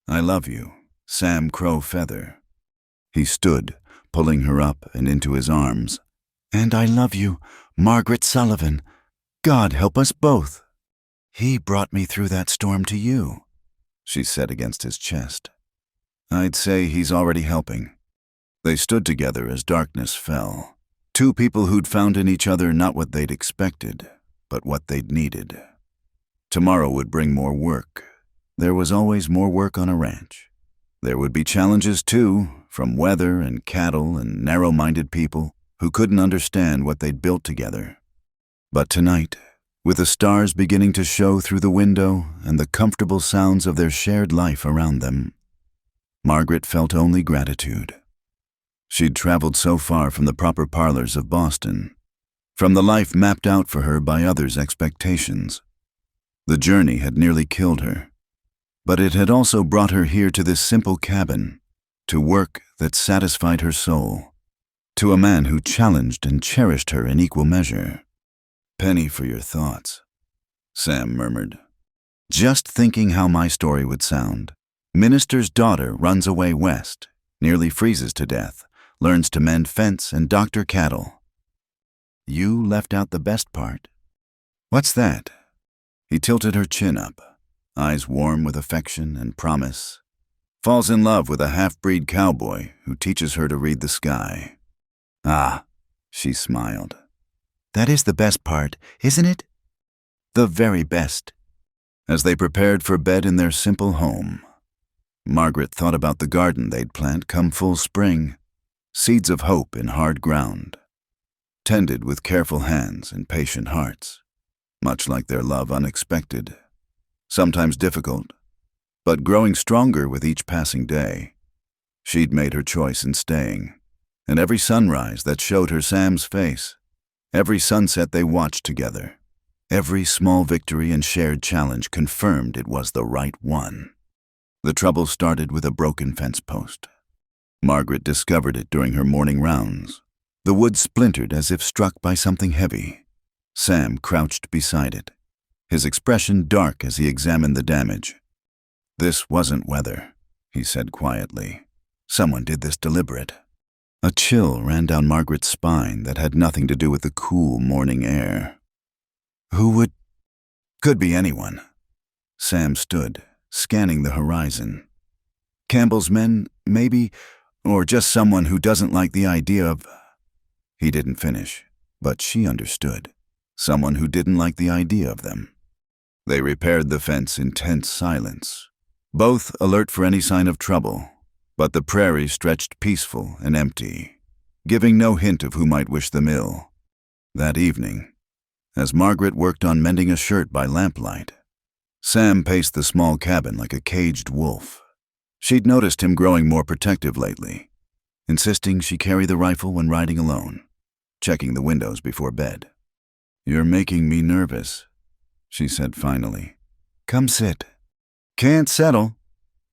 I love you, Sam Crow Feather. He stood, pulling her up and into his arms. And I love you, Margaret Sullivan. God help us both. He brought me through that storm to you, she said against his chest. I'd say he's already helping. They stood together as darkness fell. Two people who'd found in each other not what they'd expected, but what they'd needed. Tomorrow would bring more work. There was always more work on a ranch. There would be challenges too, from weather and cattle and narrow-minded people who couldn't understand what they'd built together. But tonight, with the stars beginning to show through the window and the comfortable sounds of their shared life around them, Margaret felt only gratitude. She'd traveled so far from the proper parlors of Boston, from the life mapped out for her by others' expectations. The journey had nearly killed her, but it had also brought her here to this simple cabin, to work that satisfied her soul, to a man who challenged and cherished her in equal measure. Penny for your thoughts, Sam murmured. Just thinking how my story would sound. Minister's daughter runs away west, nearly freezes to death, learns to mend fence and doctor cattle. You left out the best part. What's that? He tilted her chin up, eyes warm with affection and promise. Falls in love with a half-breed cowboy who teaches her to read the sky. Ah, she smiled. That is the best part, isn't it? The very best. As they prepared for bed in their simple home, Margaret thought about the garden they'd plant come full spring, seeds of hope in hard ground, tended with careful hands and patient hearts, much like their love unexpected, sometimes difficult, but growing stronger with each passing day. She'd made her choice in staying, and every sunrise that showed her Sam's face, every sunset they watched together, every small victory and shared challenge confirmed it was the right one. The trouble started with a broken fence post. Margaret discovered it during her morning rounds. The wood splintered as if struck by something heavy. Sam crouched beside it, his expression dark as he examined the damage. This wasn't weather, he said quietly. Someone did this deliberate. A chill ran down Margaret's spine that had nothing to do with the cool morning air. Who would? Could be anyone. Sam stood, scanning the horizon. Campbell's men, maybe, or just someone who doesn't like the idea of... He didn't finish, but she understood. Someone who didn't like the idea of them. They repaired the fence in tense silence, both alert for any sign of trouble, but the prairie stretched peaceful and empty, giving no hint of who might wish them ill. That evening, as Margaret worked on mending a shirt by lamplight, Sam paced the small cabin like a caged wolf. She'd noticed him growing more protective lately, insisting she carry the rifle when riding alone, checking the windows before bed. You're making me nervous, she said finally. Come sit. Can't settle.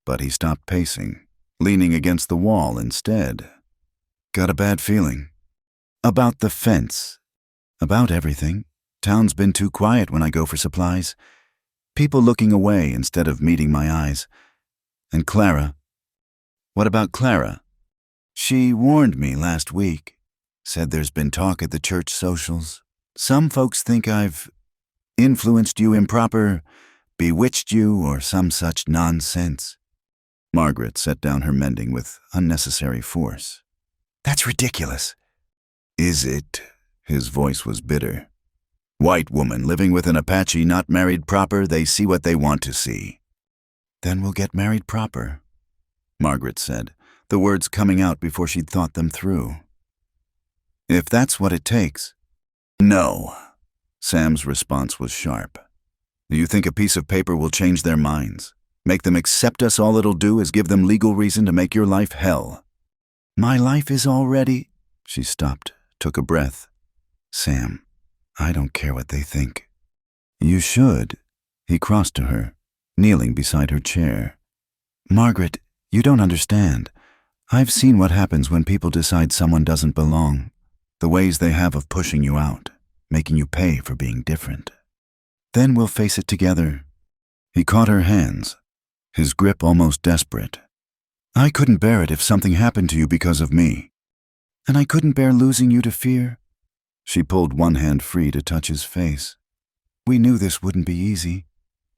But he stopped pacing, leaning against the wall instead. Got a bad feeling. About the fence. About everything. Town's been too quiet when I go for supplies. People looking away instead of meeting my eyes. And Clara. What about Clara? She warned me last week. Said there's been talk at the church socials. Some folks think I've influenced you improper, bewitched you, or some such nonsense. Margaret set down her mending with unnecessary force. That's ridiculous. Is it? His voice was bitter. White woman living with an Apache not married proper, they see what they want to see. Then we'll get married proper, Margaret said, the words coming out before she'd thought them through. If that's what it takes. No. Sam's response was sharp. Do you think a piece of paper will change their minds? Make them accept us? All it'll do is give them legal reason to make your life hell. My life is already... She stopped, took a breath. Sam, I don't care what they think. You should. He crossed to her, kneeling beside her chair. Margaret, you don't understand. I've seen what happens when people decide someone doesn't belong. The ways they have of pushing you out, making you pay for being different. Then we'll face it together. He caught her hands, his grip almost desperate. I couldn't bear it if something happened to you because of me. And I couldn't bear losing you to fear. She pulled one hand free to touch his face. We knew this wouldn't be easy,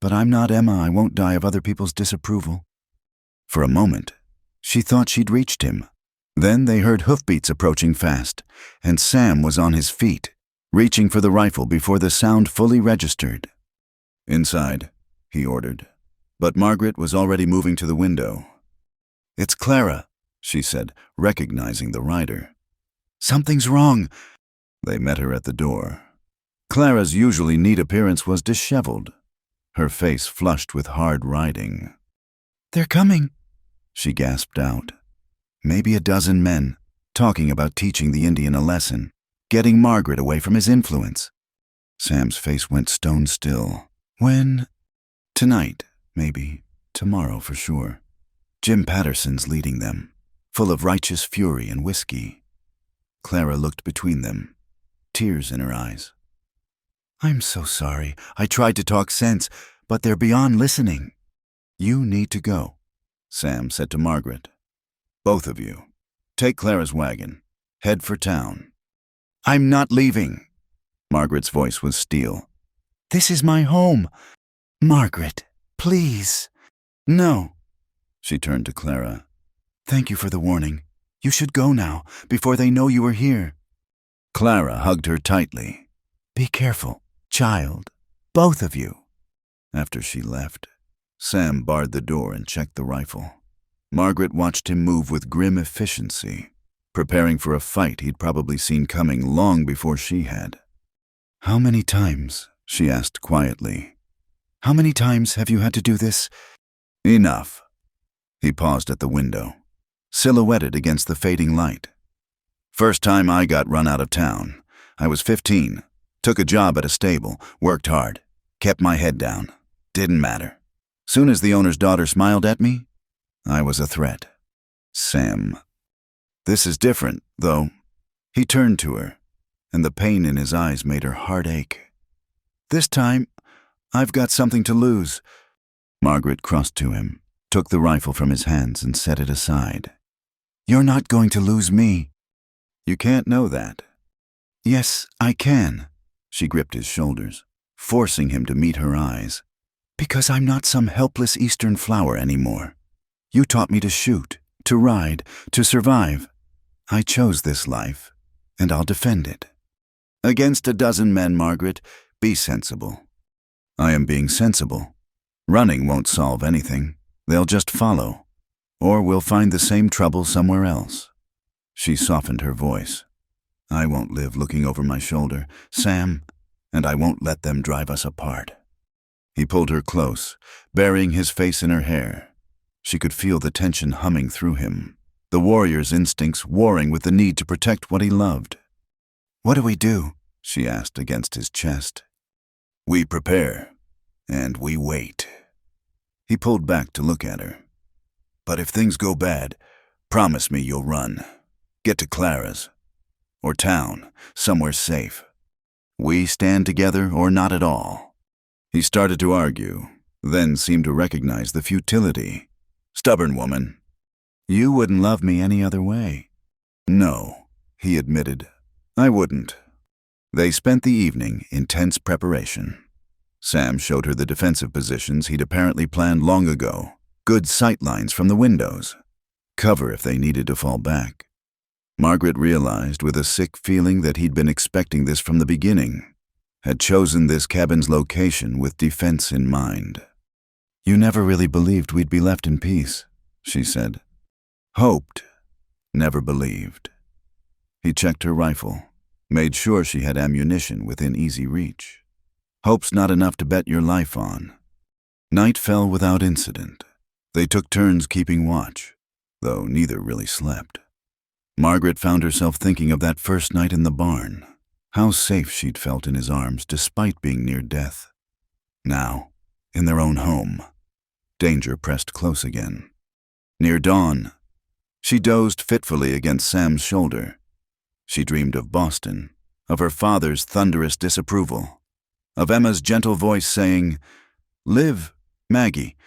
but I'm not Emma. I won't die of other people's disapproval. For a moment, she thought she'd reached him. Then they heard hoofbeats approaching fast, and Sam was on his feet, reaching for the rifle before the sound fully registered. Inside, he ordered, but Margaret was already moving to the window. It's Clara, she said, recognizing the rider. Something's wrong. They met her at the door. Clara's usually neat appearance was disheveled, her face flushed with hard riding. They're coming, she gasped out. Maybe a dozen men, talking about teaching the Indian a lesson, getting Margaret away from his influence. Sam's face went stone still. When? Tonight, maybe. Tomorrow for sure. Jim Patterson's leading them, full of righteous fury and whiskey. Clara looked between them, tears in her eyes. I'm so sorry. I tried to talk sense, but they're beyond listening. You need to go, Sam said to Margaret. Both of you. Take Clara's wagon. Head for town. I'm not leaving. Margaret's voice was steel. This is my home. Margaret, please. No. She turned to Clara. Thank you for the warning. You should go now, before they know you were here. Clara hugged her tightly. Be careful, child. Both of you. After she left, Sam barred the door and checked the rifle. Margaret watched him move with grim efficiency, preparing for a fight he'd probably seen coming long before she had. How many times? She asked quietly. How many times have you had to do this? Enough. He paused at the window, silhouetted against the fading light. First time I got run out of town. I was 15, took a job at a stable, worked hard, kept my head down. Didn't matter. Soon as the owner's daughter smiled at me, I was a threat. Sam. This is different, though. He turned to her, and the pain in his eyes made her heart ache. This time, I've got something to lose. Margaret crossed to him, took the rifle from his hands and set it aside. You're not going to lose me. You can't know that. Yes, I can. She gripped his shoulders, forcing him to meet her eyes. Because I'm not some helpless Eastern flower anymore. You taught me to shoot, to ride, to survive. I chose this life, and I'll defend it. Against a dozen men, Margaret, be sensible. I am being sensible. Running won't solve anything. They'll just follow, or we'll find the same trouble somewhere else. She softened her voice. I won't live looking over my shoulder, Sam, and I won't let them drive us apart. He pulled her close, burying his face in her hair. She could feel the tension humming through him, the warrior's instincts warring with the need to protect what he loved. What do we do? She asked against his chest. We prepare, and we wait. He pulled back to look at her. But if things go bad, promise me you'll run. Get to Clara's. Or town, somewhere safe. We stand together or not at all. He started to argue, then seemed to recognize the futility. Stubborn woman. You wouldn't love me any other way. No, he admitted. I wouldn't. They spent the evening in tense preparation. Sam showed her the defensive positions he'd apparently planned long ago. Good sight lines from the windows. Cover if they needed to fall back. Margaret realized with a sick feeling that he'd been expecting this from the beginning. had chosen this cabin's location with defense in mind. "You never really believed we'd be left in peace," she said. "Hoped, never believed." He checked her rifle, made sure she had ammunition within easy reach. "Hope's not enough to bet your life on." Night fell without incident. They took turns keeping watch, though neither really slept. Margaret found herself thinking of that first night in the barn, how safe she'd felt in his arms despite being near death. Now, in their own home, danger pressed close again. Near dawn, she dozed fitfully against Sam's shoulder. She dreamed of Boston, of her father's thunderous disapproval, of Emma's gentle voice saying, "Live, Maggie,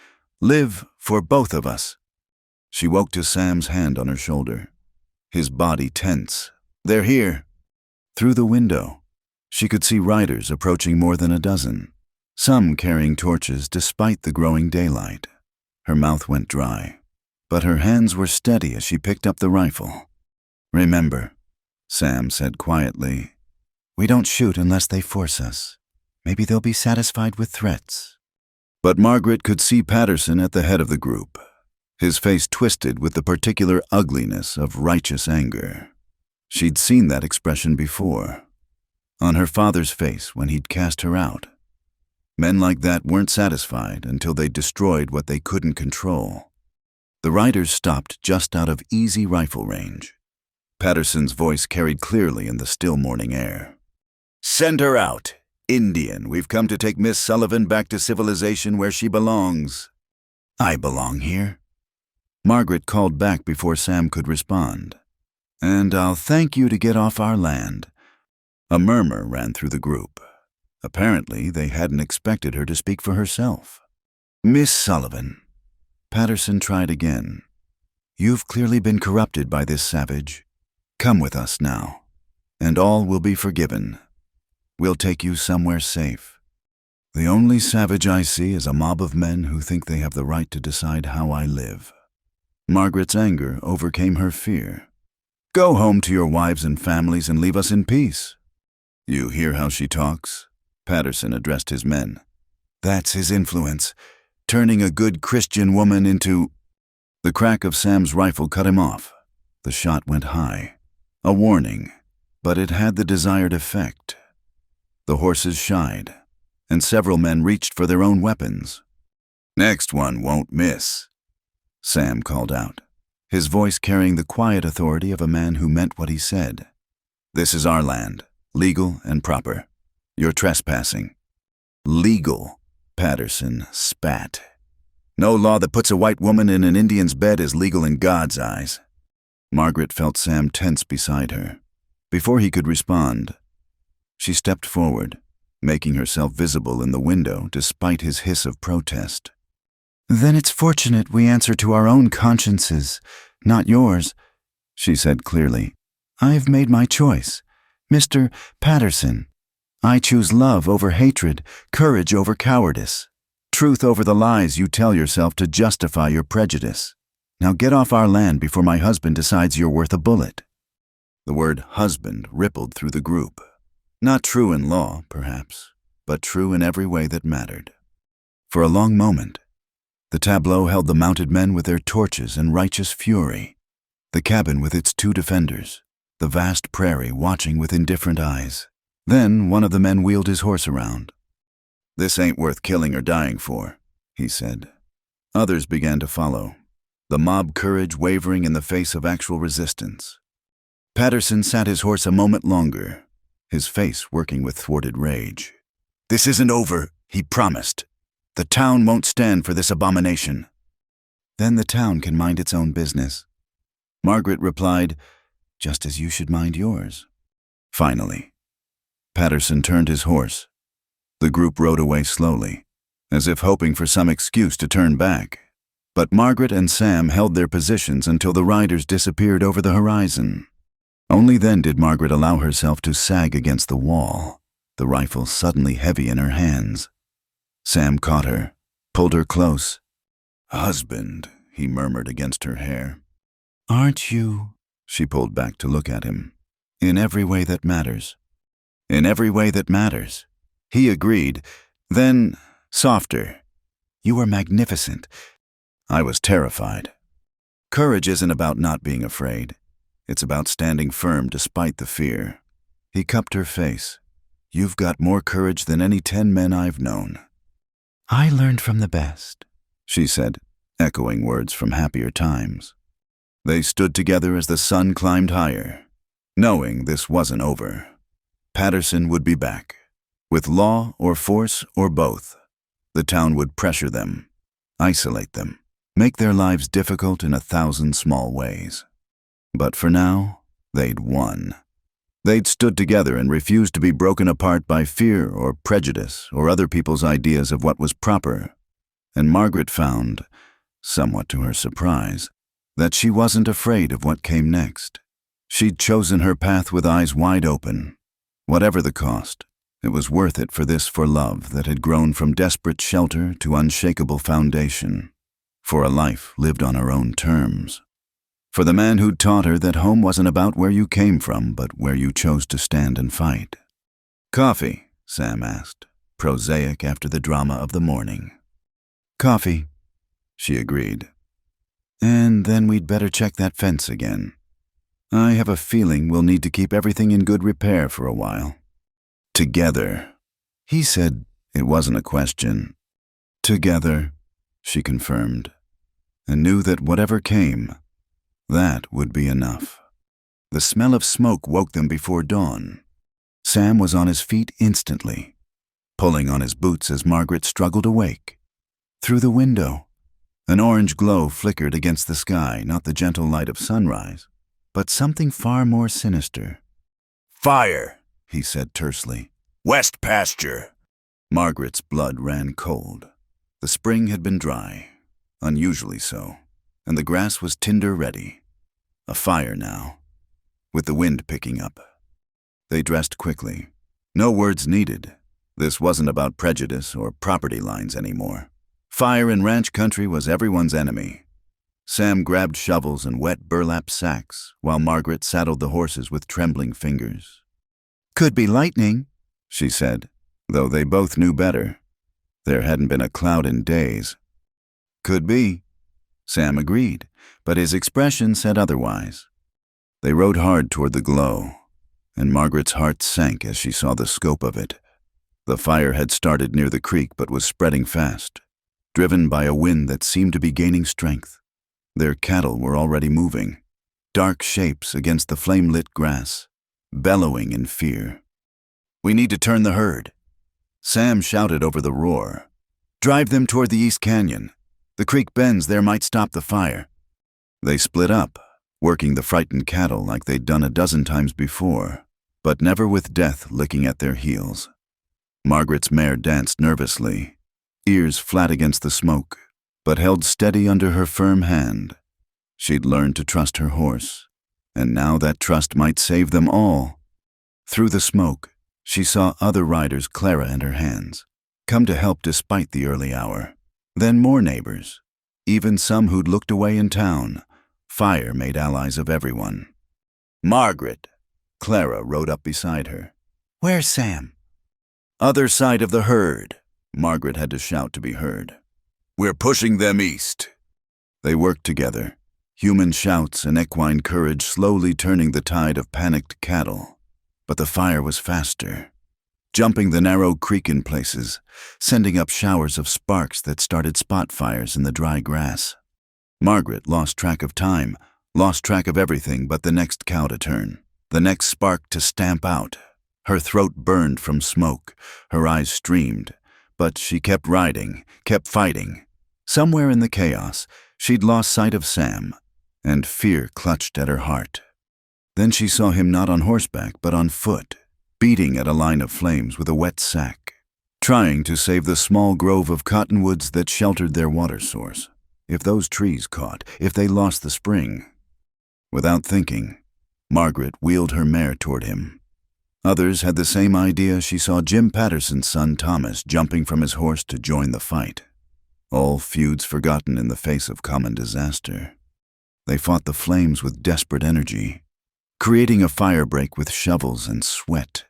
live for both of us." She woke to Sam's hand on her shoulder, his body tense. "They're here." Through the window, she could see riders approaching more than a dozen, some carrying torches despite the growing daylight. Her mouth went dry, but her hands were steady as she picked up the rifle. "Remember," Sam said quietly, "we don't shoot unless they force us. Maybe they'll be satisfied with threats." But Margaret could see Patterson at the head of the group, his face twisted with the particular ugliness of righteous anger. She'd seen that expression before, on her father's face when he'd cast her out. Men like that weren't satisfied until they destroyed what they couldn't control. The riders stopped just out of easy rifle range. Patterson's voice carried clearly in the still morning air. "Send her out. Indian, we've come to take Miss Sullivan back to civilization where she belongs." "I belong here," Margaret called back before Sam could respond. "And I'll thank you to get off our land." A murmur ran through the group. Apparently, they hadn't expected her to speak for herself. "Miss Sullivan," Patterson tried again. "You've clearly been corrupted by this savage. Come with us now, and all will be forgiven. We'll take you somewhere safe. The only savage I see is a mob of men who think they have the right to decide how I live." Margaret's anger overcame her fear. "Go home to your wives and families and leave us in peace." "You hear how she talks?" Patterson addressed his men. "That's his influence, turning a good Christian woman into—" The crack of Sam's rifle cut him off. The shot went high. A warning, but it had the desired effect. The horses shied, and several men reached for their own weapons. "Next one won't miss," Sam called out, his voice carrying the quiet authority of a man who meant what he said. "This is our land, legal and proper. You're trespassing." "Legal," Patterson spat. "No law that puts a white woman in an Indian's bed is legal in God's eyes." Margaret felt Sam tense beside her. Before he could respond, she stepped forward, making herself visible in the window despite his hiss of protest. "Then it's fortunate we answer to our own consciences, not yours," she said clearly. "I've made my choice. Mr. Patterson, I choose love over hatred, courage over cowardice, truth over the lies you tell yourself to justify your prejudice. Now get off our land before my husband decides you're worth a bullet." The word husband rippled through the group. Not true in law, perhaps, but true in every way that mattered. For a long moment, the tableau held the mounted men with their torches and righteous fury, the cabin with its two defenders, the vast prairie watching with indifferent eyes. Then one of the men wheeled his horse around. "This ain't worth killing or dying for," he said. Others began to follow, the mob courage wavering in the face of actual resistance. Patterson sat his horse a moment longer, his face working with thwarted rage. "This isn't over," he promised. "The town won't stand for this abomination." "Then the town can mind its own business," Margaret replied, "just as you should mind yours." Finally, Patterson turned his horse. The group rode away slowly, as if hoping for some excuse to turn back. But Margaret and Sam held their positions until the riders disappeared over the horizon. Only then did Margaret allow herself to sag against the wall, the rifle suddenly heavy in her hands. Sam caught her, pulled her close. "Husband," he murmured against her hair. "Aren't you?" She pulled back to look at him. "In every way that matters." "In every way that matters," He agreed, then softer. You were magnificent. I was terrified. Courage isn't about not being afraid. It's about standing firm despite the fear. He cupped her face. You've got more courage than any 10 men I've known. I learned from the best, she said, echoing words from happier times. They stood together as the sun climbed higher, knowing this wasn't over. Patterson would be back. With law or force or both, the town would pressure them, isolate them, make their lives difficult in 1,000 small ways. But for now, they'd won. They'd stood together and refused to be broken apart by fear or prejudice or other people's ideas of what was proper. And Margaret found, somewhat to her surprise, that she wasn't afraid of what came next. She'd chosen her path with eyes wide open. Whatever the cost, it was worth it for love that had grown from desperate shelter to unshakable foundation, for a life lived on her own terms. For the man who'd taught her that home wasn't about where you came from, but where you chose to stand and fight. Coffee, Sam asked, prosaic after the drama of the morning. Coffee, she agreed. And then we'd better check that fence again. I have a feeling we'll need to keep everything in good repair for a while. Together. He said it wasn't a question. Together, she confirmed, and knew that whatever came, that would be enough. The smell of smoke woke them before dawn. Sam was on his feet instantly, pulling on his boots as Margaret struggled awake. Through the window, an orange glow flickered against the sky, not the gentle light of sunrise, but something far more sinister. Fire, he said tersely. West pasture. Margaret's blood ran cold. The spring had been dry, unusually so, and the grass was tinder-ready. A fire now, with the wind picking up. They dressed quickly. No words needed. This wasn't about prejudice or property lines anymore. Fire in ranch country was everyone's enemy. Sam grabbed shovels and wet burlap sacks, while Margaret saddled the horses with trembling fingers. Could be lightning, she said, though they both knew better. There hadn't been a cloud in days. Could be, Sam agreed, but his expression said otherwise. They rode hard toward the glow, and Margaret's heart sank as she saw the scope of it. The fire had started near the creek but was spreading fast, driven by a wind that seemed to be gaining strength. Their cattle were already moving, dark shapes against the flame-lit grass, bellowing in fear. We need to turn the herd. Sam shouted over the roar. Drive them toward the East Canyon. The creek bends there might stop the fire. They split up, working the frightened cattle like they'd done a dozen times before, but never with death licking at their heels. Margaret's mare danced nervously, ears flat against the smoke, but held steady under her firm hand. She'd learned to trust her horse, and now that trust might save them all. Through the smoke, she saw other riders, Clara and her hands, come to help despite the early hour. Then more neighbors, even some who'd looked away in town. Fire made allies of everyone. Margaret, Clara rode up beside her. Where's Sam? Other side of the herd, Margaret had to shout to be heard. We're pushing them east. They worked together, human shouts and equine courage slowly turning the tide of panicked cattle. But the fire was faster, jumping the narrow creek in places, sending up showers of sparks that started spot fires in the dry grass. Margaret lost track of time, lost track of everything but the next cow to turn, the next spark to stamp out. Her throat burned from smoke, her eyes streamed, but she kept riding, kept fighting. Somewhere in the chaos, she'd lost sight of Sam, and fear clutched at her heart. Then she saw him not on horseback but on foot, beating at a line of flames with a wet sack, trying to save the small grove of cottonwoods that sheltered their water source. If those trees caught, if they lost the spring. Without thinking, Margaret wheeled her mare toward him. Others had the same idea. She saw Jim Patterson's son Thomas jumping from his horse to join the fight. All feuds forgotten in the face of common disaster. They fought the flames with desperate energy, creating a firebreak with shovels and sweat.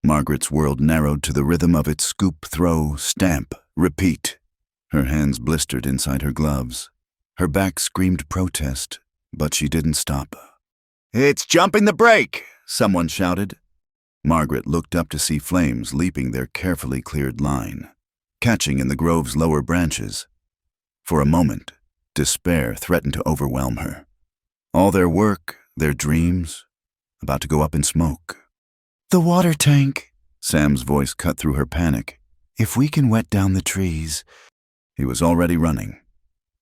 Margaret's world narrowed to the rhythm of its scoop, throw, stamp, repeat. Her hands blistered inside her gloves. Her back screamed protest, but she didn't stop. "It's jumping the break!" someone shouted. Margaret looked up to see flames leaping their carefully cleared line, catching in the grove's lower branches. For a moment, despair threatened to overwhelm her. All their work, their dreams, about to go up in smoke. "The water tank," Sam's voice cut through her panic. "If we can wet down the trees." He was already running.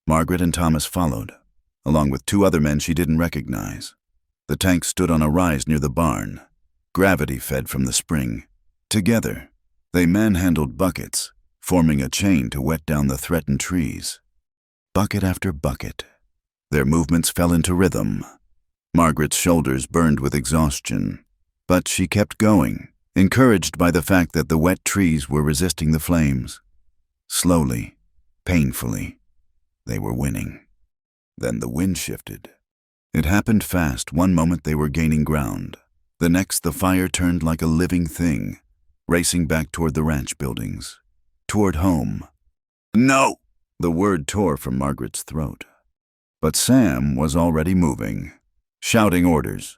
Margaret and Thomas followed, along with two other men she didn't recognize. The tank stood on a rise near the barn. Gravity fed from the spring. Together, they manhandled buckets, forming a chain to wet down the threatened trees. Bucket after bucket. Their movements fell into rhythm. Margaret's shoulders burned with exhaustion, but she kept going, encouraged by the fact that the wet trees were resisting the flames. Slowly, painfully, they were winning. Then the wind shifted. It happened fast. One moment they were gaining ground. The next, the fire turned like a living thing, racing back toward the ranch buildings, toward home. "No!" The word tore from Margaret's throat. But Sam was already moving, shouting orders.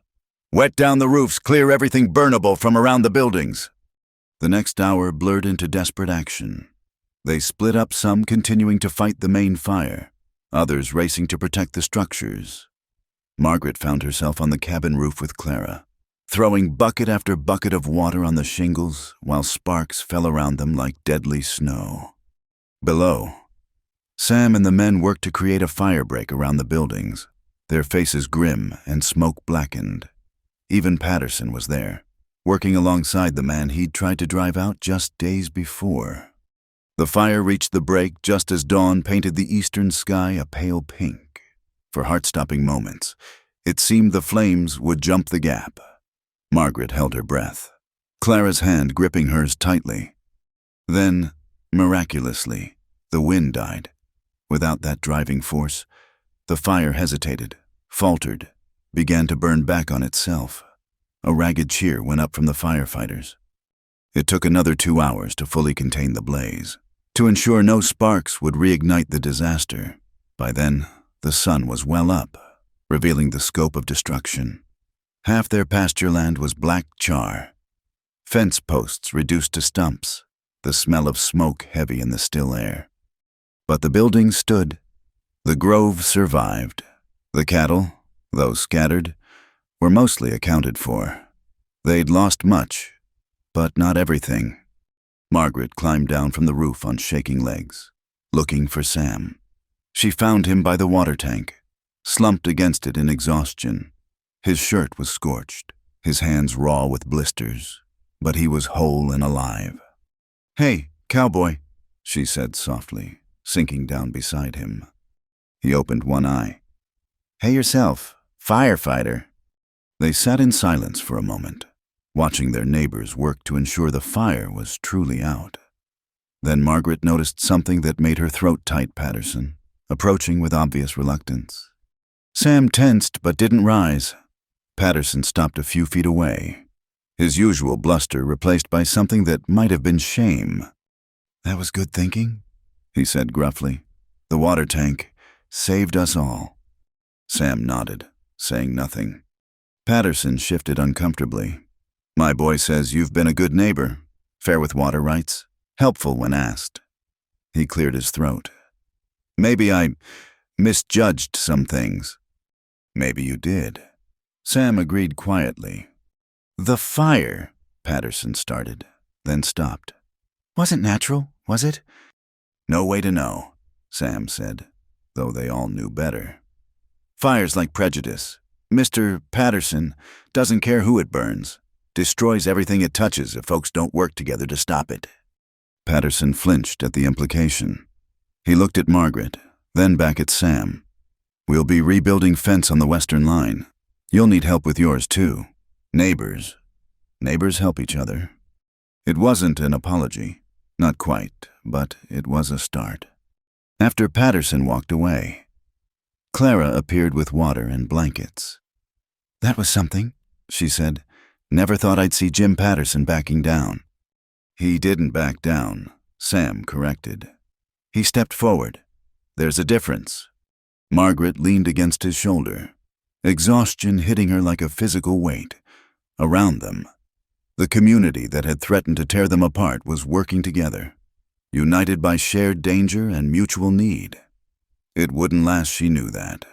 "Wet down the roofs, clear everything burnable from around the buildings." The next hour blurred into desperate action. They split up, some continuing to fight the main fire, others racing to protect the structures. Margaret found herself on the cabin roof with Clara, throwing bucket after bucket of water on the shingles while sparks fell around them like deadly snow. Below, Sam and the men worked to create a fire break around the buildings, their faces grim and smoke-blackened. Even Patterson was there, working alongside the man he'd tried to drive out just days before. The fire reached the break just as dawn painted the eastern sky a pale pink. For heart-stopping moments, it seemed the flames would jump the gap. Margaret held her breath, Clara's hand gripping hers tightly. Then, miraculously, the wind died. Without that driving force, the fire hesitated, faltered, began to burn back on itself. A ragged cheer went up from the firefighters. It took another 2 hours to fully contain the blaze, to ensure no sparks would reignite the disaster. By then, the sun was well up, revealing the scope of destruction. Half their pasture land was black char. Fence posts reduced to stumps, the smell of smoke heavy in the still air. But the building stood. The grove survived. The cattle, though scattered, were mostly accounted for. They'd lost much, but not everything. Margaret climbed down from the roof on shaking legs, looking for Sam. She found him by the water tank, slumped against it in exhaustion. His shirt was scorched, his hands raw with blisters, but he was whole and alive. "Hey, Cowboy," she said softly, sinking down beside him. He opened one eye. "Hey yourself, firefighter." They sat in silence for a moment, watching their neighbors work to ensure the fire was truly out. Then Margaret noticed something that made her throat tight. Patterson, approaching with obvious reluctance. Sam tensed but didn't rise. Patterson stopped a few feet away, his usual bluster replaced by something that might have been shame. "That was good thinking," he said gruffly. "The water tank saved us all." Sam nodded, saying nothing. Patterson shifted uncomfortably. "My boy says you've been a good neighbor, fair with water rights, helpful when asked." He cleared his throat. "Maybe I misjudged some things." "Maybe you did." Sam agreed quietly. "The fire," Patterson started, then stopped. "Wasn't natural, was it?" "No way to know," Sam said, though they all knew better. "Fire's like prejudice. Mr. Patterson doesn't care who it burns, destroys everything it touches if folks don't work together to stop it." Patterson flinched at the implication. He looked at Margaret, then back at Sam. "We'll be rebuilding fence on the western line. You'll need help with yours too. Neighbors. Neighbors help each other." It wasn't an apology. Not quite, but it was a start. After Patterson walked away, Clara appeared with water and blankets. "That was something," she said. Never thought I'd see Jim Patterson backing down." "He didn't back down," Sam corrected. He stepped forward. "There's a difference." Margaret leaned against his shoulder, exhaustion hitting her like a physical weight. Around them, the community that had threatened to tear them apart was working together, united by shared danger and mutual need. It wouldn't last, she knew that.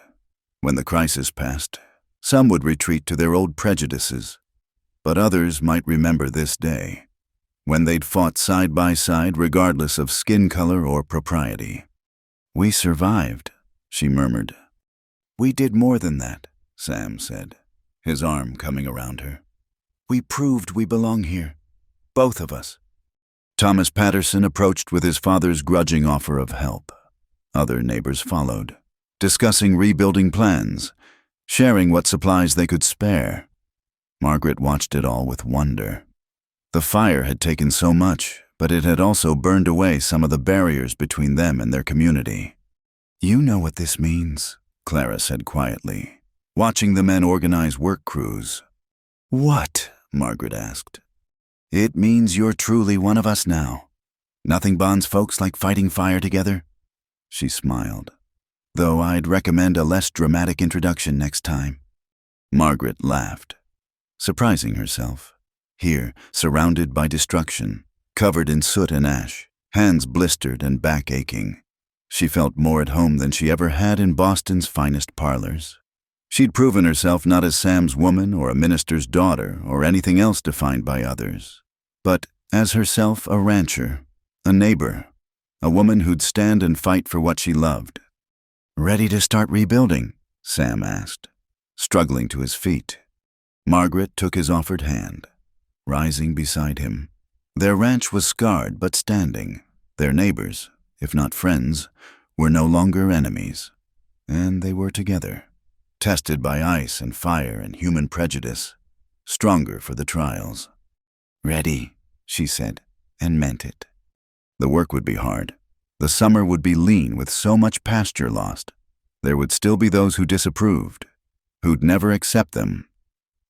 When the crisis passed, some would retreat to their old prejudices, but others might remember this day, when they'd fought side by side regardless of skin color or propriety. "We survived," she murmured. "We did more than that," Sam said, his arm coming around her. "We proved we belong here, both of us." Thomas Patterson approached with his father's grudging offer of help. Other neighbors followed, discussing rebuilding plans, sharing what supplies they could spare. Margaret watched it all with wonder. The fire had taken so much, but it had also burned away some of the barriers between them and their community. "You know what this means," Clara said quietly, watching the men organize work crews. "What?" Margaret asked. "It means you're truly one of us now. Nothing bonds folks like fighting fire together." She smiled. "Though I'd recommend a less dramatic introduction next time." Margaret laughed, surprising herself. Here, surrounded by destruction, covered in soot and ash, hands blistered and back aching, she felt more at home than she ever had in Boston's finest parlors. She'd proven herself not as Sam's woman or a minister's daughter or anything else defined by others, but as herself a rancher, a neighbor, a woman who'd stand and fight for what she loved. "Ready to start rebuilding?" Sam asked, struggling to his feet. Margaret took his offered hand, rising beside him. Their ranch was scarred but standing. Their neighbors, if not friends, were no longer enemies. And they were together, tested by ice and fire and human prejudice, stronger for the trials. "Ready," she said, and meant it. The work would be hard. The summer would be lean with so much pasture lost. There would still be those who disapproved, who'd never accept them.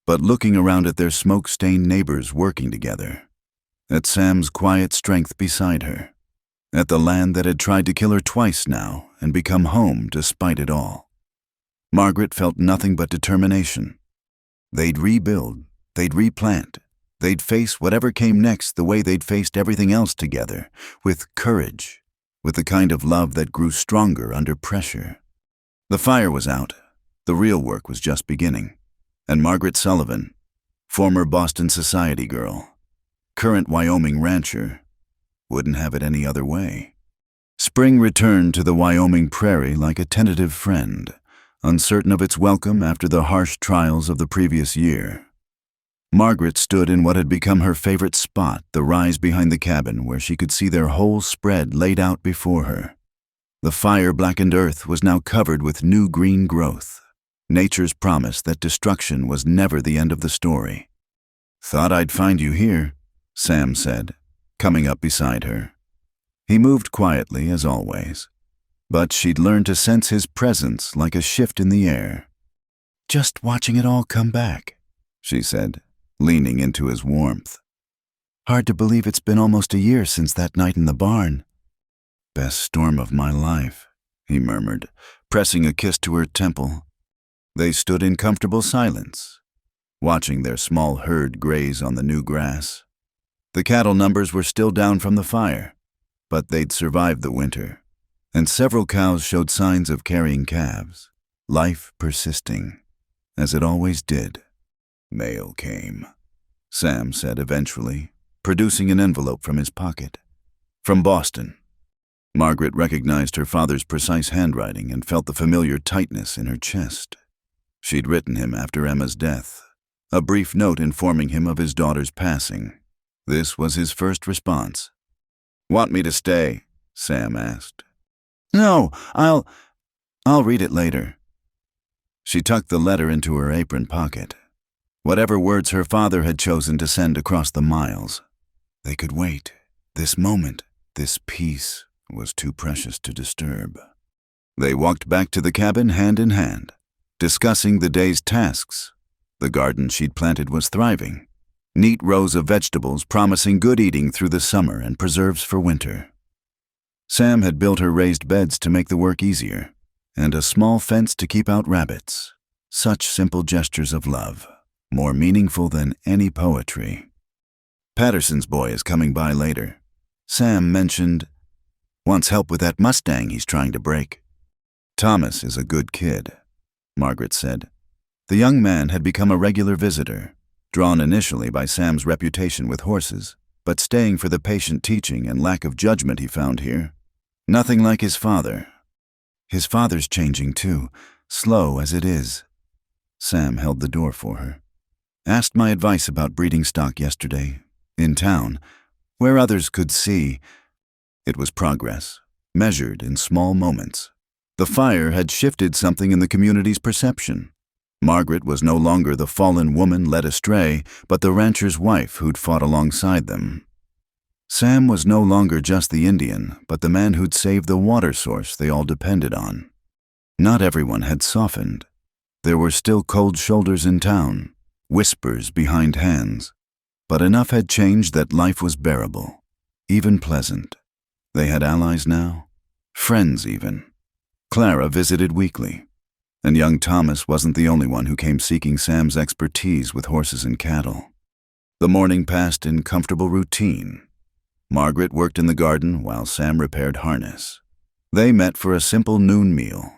But looking around at their smoke-stained neighbors working together, at Sam's quiet strength beside her, at the land that had tried to kill her twice now and become home despite it all, Margaret felt nothing but determination. They'd rebuild, they'd replant, they'd face whatever came next the way they'd faced everything else together, with courage, with the kind of love that grew stronger under pressure. The fire was out. The real work was just beginning. And Margaret Sullivan, former Boston society girl, current Wyoming rancher, wouldn't have it any other way. Spring returned to the Wyoming prairie like a tentative friend, uncertain of its welcome after the harsh trials of the previous year. Margaret stood in what had become her favorite spot, the rise behind the cabin where she could see their whole spread laid out before her. The fire-blackened earth was now covered with new green growth, nature's promise that destruction was never the end of the story. "Thought I'd find you here," Sam said, coming up beside her. He moved quietly, as always, but she'd learned to sense his presence like a shift in the air. "Just watching it all come back," she said, leaning into his warmth. "Hard to believe it's been almost a year since that night in the barn." "Best storm of my life," he murmured, pressing a kiss to her temple. They stood in comfortable silence, watching their small herd graze on the new grass. The cattle numbers were still down from the fire, but they'd survived the winter, and several cows showed signs of carrying calves, life persisting, as it always did. "Mail came," Sam said eventually, producing an envelope from his pocket. "From Boston." Margaret recognized her father's precise handwriting and felt the familiar tightness in her chest. She'd written him after Emma's death, a brief note informing him of his daughter's passing. This was his first response. "Want me to stay?" Sam asked. "No, I'll read it later." She tucked the letter into her apron pocket. Whatever words her father had chosen to send across the miles, they could wait. This moment, this peace, was too precious to disturb. They walked back to the cabin hand in hand, discussing the day's tasks. The garden she'd planted was thriving, Neat rows of vegetables promising good eating through the summer and preserves for winter. Sam had built her raised beds to make the work easier, and a small fence to keep out rabbits. Such simple gestures of love, more meaningful than any poetry. Patterson's boy is coming by later. Sam mentioned, "Wants help with that Mustang he's trying to break." "Thomas is a good kid," Margaret said. The young man had become a regular visitor, drawn initially by Sam's reputation with horses, but staying for the patient teaching and lack of judgment he found here. Nothing like his father. His father's changing too, slow as it is. Sam held the door for her. Asked my advice about breeding stock yesterday, in town, where others could see. It was progress, measured in small moments. The fire had shifted something in the community's perception. Margaret was no longer the fallen woman led astray, but the rancher's wife who'd fought alongside them. Sam was no longer just the Indian, but the man who'd saved the water source they all depended on. Not everyone had softened. There were still cold shoulders in town, whispers behind hands, but enough had changed that life was bearable, even pleasant. They had allies now, friends even. Clara visited weekly, and young Thomas wasn't the only one who came seeking Sam's expertise with horses and cattle. The morning passed in comfortable routine. Margaret worked in the garden while Sam repaired harness. They met for a simple noon meal,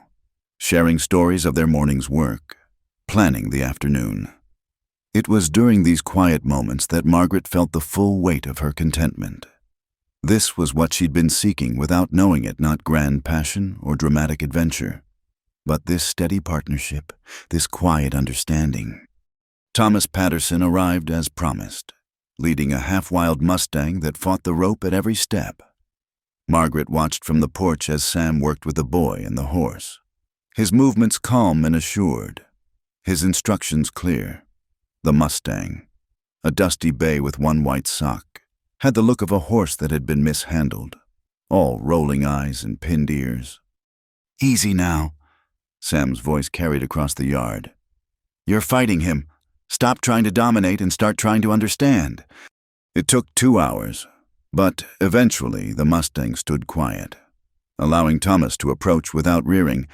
sharing stories of their morning's work, planning the afternoon. It was during these quiet moments that Margaret felt the full weight of her contentment. This was what she'd been seeking without knowing it, not grand passion or dramatic adventure, but this steady partnership, this quiet understanding. Thomas Patterson arrived as promised, leading a half-wild Mustang that fought the rope at every step. Margaret watched from the porch as Sam worked with the boy and the horse. His movements calm and assured, his instructions clear. The Mustang, a dusty bay with one white sock, had the look of a horse that had been mishandled, all rolling eyes and pinned ears. "Easy now," Sam's voice carried across the yard. "You're fighting him. Stop trying to dominate and start trying to understand." It took 2 hours, but eventually the Mustang stood quiet, allowing Thomas to approach without rearing.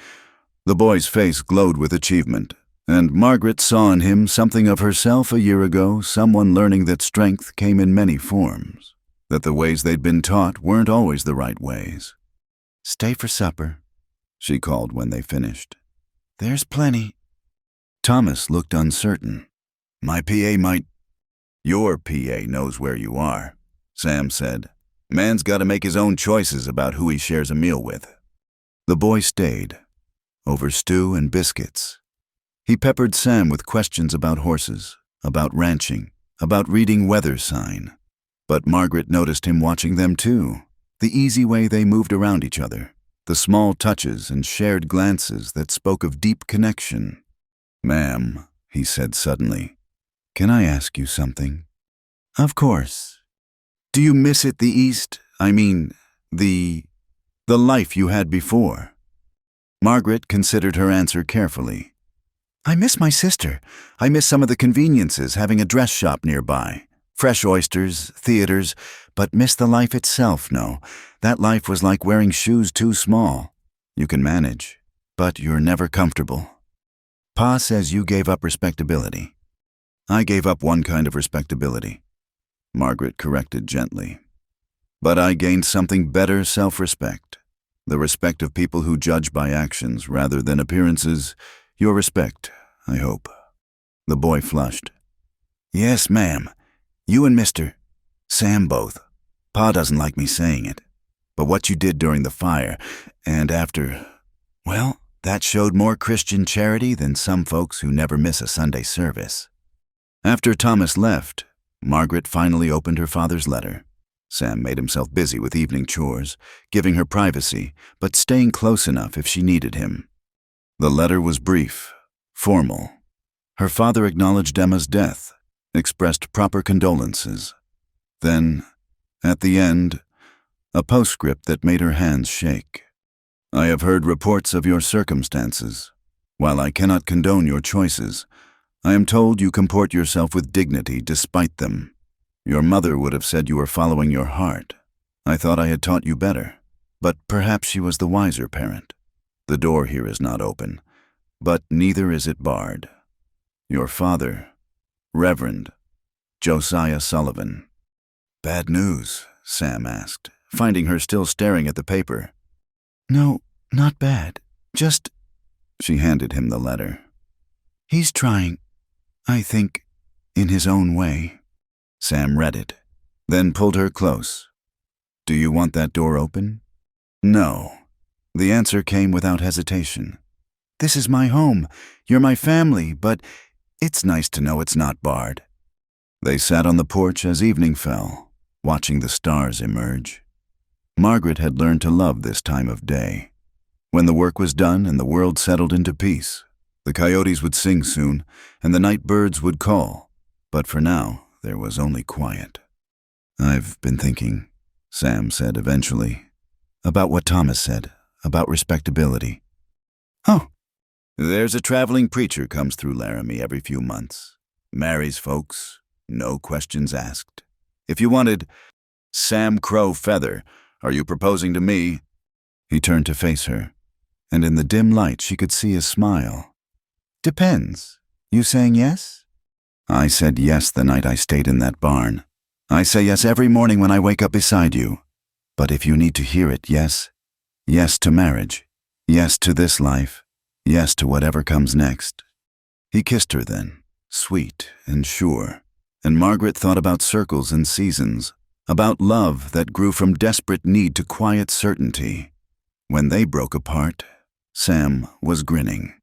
The boy's face glowed with achievement, and Margaret saw in him something of herself a year ago, someone learning that strength came in many forms, that the ways they'd been taught weren't always the right ways. "Stay for supper," she called when they finished. "There's plenty." Thomas looked uncertain. "My PA might—" "Your PA knows where you are," Sam said. "Man's got to make his own choices about who he shares a meal with." The boy stayed, over stew and biscuits. He peppered Sam with questions about horses, about ranching, about reading weather sign. But Margaret noticed him watching them too, the easy way they moved around each other, the small touches and shared glances that spoke of deep connection. "Ma'am," he said suddenly, "can I ask you something?" "Of course. Do you miss it, the East? I mean, the life you had before?" Margaret considered her answer carefully. "I miss my sister. I miss some of the conveniences, having a dress shop nearby, fresh oysters, theaters, but miss the life itself, no. That life was like wearing shoes too small. You can manage, but you're never comfortable. Pa says you gave up respectability." "I gave up one kind of respectability," Margaret corrected gently. "But I gained something better, self-respect. The respect of people who judge by actions rather than appearances. Your respect, I hope." The boy flushed. "Yes, ma'am. You and Mr. Sam both. Pa doesn't like me saying it. But what you did during the fire, and after, well, that showed more Christian charity than some folks who never miss a Sunday service." After Thomas left, Margaret finally opened her father's letter. Sam made himself busy with evening chores, giving her privacy, but staying close enough if she needed him. The letter was brief, formal. Her father acknowledged Emma's death, expressed proper condolences. Then, at the end, a postscript that made her hands shake. "I have heard reports of your circumstances. While I cannot condone your choices, I am told you comport yourself with dignity despite them. Your mother would have said you were following your heart. I thought I had taught you better, but perhaps she was the wiser parent. The door here is not open, but neither is it barred. Your father, Reverend Josiah Sullivan." "Bad news?" Sam asked, finding her still staring at the paper. "No, not bad. Just—" She handed him the letter. "He's trying, I think, in his own way." Sam read it, then pulled her close. "Do you want that door open?" "No." The answer came without hesitation. "This is my home. You're my family, but it's nice to know it's not barred." They sat on the porch as evening fell, watching the stars emerge. Margaret had learned to love this time of day. When the work was done and the world settled into peace, the coyotes would sing soon, and the night birds would call. But for now, there was only quiet. "I've been thinking," Sam said eventually, "about what Thomas said, about respectability." "Oh." "There's a traveling preacher comes through Laramie every few months. Marries folks, no questions asked. If you wanted Sam Crow Feather, are you proposing to me?" He turned to face her, and in the dim light she could see a smile. "Depends. You saying yes?" "I said yes the night I stayed in that barn. I say yes every morning when I wake up beside you. But if you need to hear it, yes. Yes to marriage. Yes to this life. Yes to whatever comes next." He kissed her then, sweet and sure, and Margaret thought about circles and seasons, about love that grew from desperate need to quiet certainty. When they broke apart, Sam was grinning.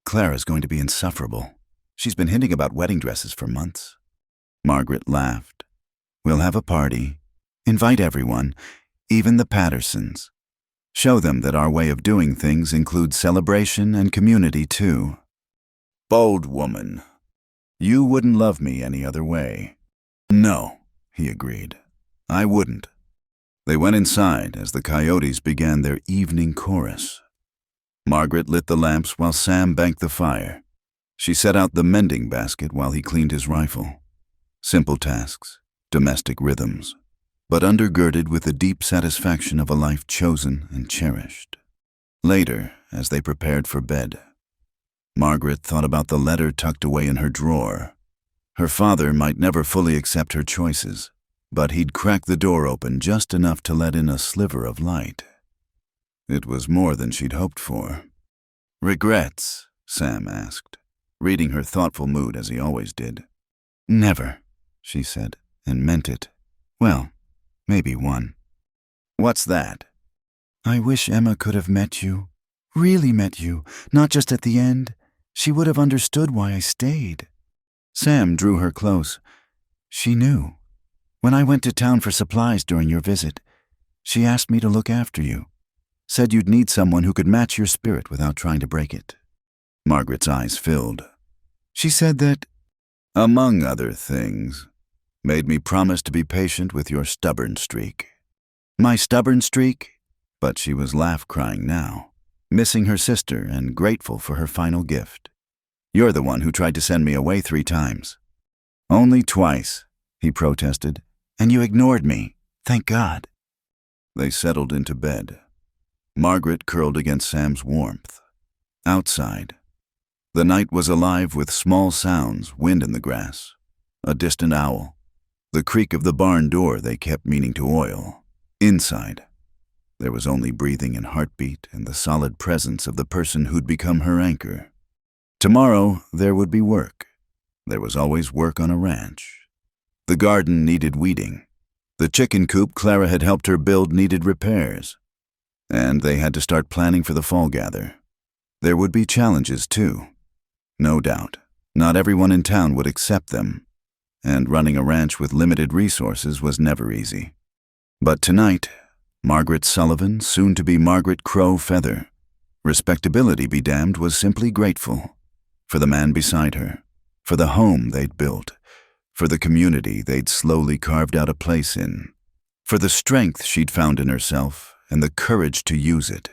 "Clara's going to be insufferable. She's been hinting about wedding dresses for months." Margaret laughed. "We'll have a party. Invite everyone, even the Pattersons. Show them that our way of doing things includes celebration and community too." "Bold woman. You wouldn't love me any other way." "No," he agreed. "I wouldn't." They went inside as the coyotes began their evening chorus. Margaret lit the lamps while Sam banked the fire. She set out the mending basket while he cleaned his rifle. Simple tasks, domestic rhythms, but undergirded with the deep satisfaction of a life chosen and cherished. Later, as they prepared for bed, Margaret thought about the letter tucked away in her drawer. Her father might never fully accept her choices, but he'd crack the door open just enough to let in a sliver of light. It was more than she'd hoped for. "Regrets?" Sam asked, reading her thoughtful mood as he always did. "Never," she said, and meant it. "Well, maybe one." "What's that?" "I wish Emma could have met you. Really met you, not just at the end. She would have understood why I stayed." Sam drew her close. "She knew. When I went to town for supplies during your visit, she asked me to look after you. Said you'd need someone who could match your spirit without trying to break it." Margaret's eyes filled. "She said that, among other things, made me promise to be patient with your stubborn streak." "My stubborn streak?" But she was laugh-crying now, missing her sister and grateful for her final gift. "You're the one who tried to send me away 3 times. "Only twice," he protested. "And you ignored me. Thank God." They settled into bed. Margaret curled against Sam's warmth. Outside, the night was alive with small sounds, wind in the grass, a distant owl, the creak of the barn door they kept meaning to oil. Inside, there was only breathing and heartbeat and the solid presence of the person who'd become her anchor. Tomorrow, there would be work. There was always work on a ranch. The garden needed weeding. The chicken coop Clara had helped her build needed repairs. And they had to start planning for the fall gather. There would be challenges, too. No doubt, not everyone in town would accept them, and running a ranch with limited resources was never easy. But tonight, Margaret Sullivan, soon to be Margaret Crow Feather, respectability be damned, was simply grateful for the man beside her, for the home they'd built, for the community they'd slowly carved out a place in, for the strength she'd found in herself and the courage to use it.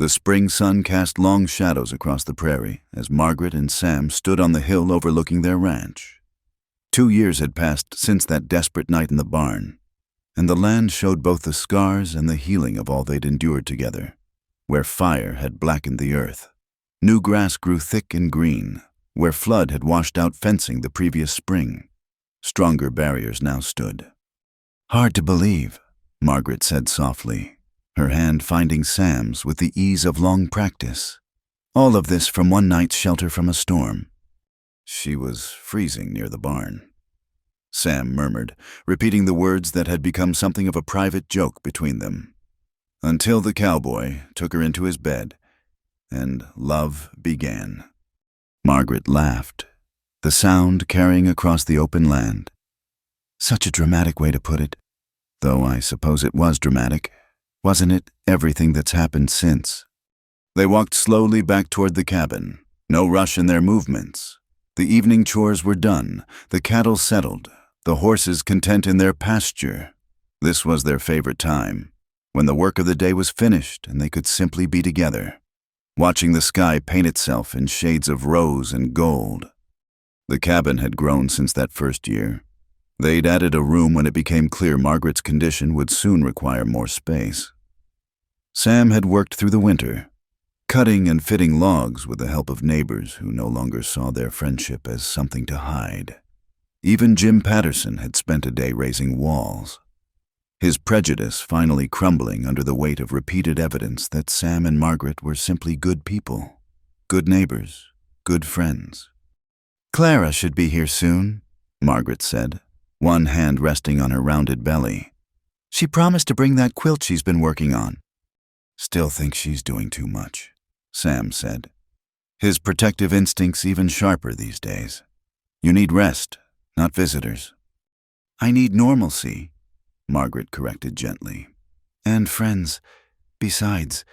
The spring sun cast long shadows across the prairie as Margaret and Sam stood on the hill overlooking their ranch. 2 years had passed since that desperate night in the barn, and the land showed both the scars and the healing of all they'd endured together. Where fire had blackened the earth, new grass grew thick and green. Where flood had washed out fencing the previous spring, stronger barriers now stood. "Hard to believe," Margaret said softly, her hand finding Sam's with the ease of long practice. All of this from one night's shelter from a storm. She was freezing near the barn. Sam murmured, repeating the words that had become something of a private joke between them. Until the cowboy took her into his bed, and love began. Margaret laughed, the sound carrying across the open land. Such a dramatic way to put it. Though I suppose it was dramatic. Wasn't it everything that's happened since? They walked slowly back toward the cabin, no rush in their movements. The evening chores were done, the cattle settled, the horses content in their pasture. This was their favorite time, when the work of the day was finished and they could simply be together, watching the sky paint itself in shades of rose and gold. The cabin had grown since that first year. They'd added a room when it became clear Margaret's condition would soon require more space. Sam had worked through the winter, cutting and fitting logs with the help of neighbors who no longer saw their friendship as something to hide. Even Jim Patterson had spent a day raising walls, his prejudice finally crumbling under the weight of repeated evidence that Sam and Margaret were simply good people, good neighbors, good friends. "Clara should be here soon," Margaret said, one hand resting on her rounded belly. "She promised to bring that quilt she's been working on." "Still think she's doing too much," Sam said, his protective instincts even sharper these days. "You need rest, not visitors." "I need normalcy," Margaret corrected gently. "And friends. Besides,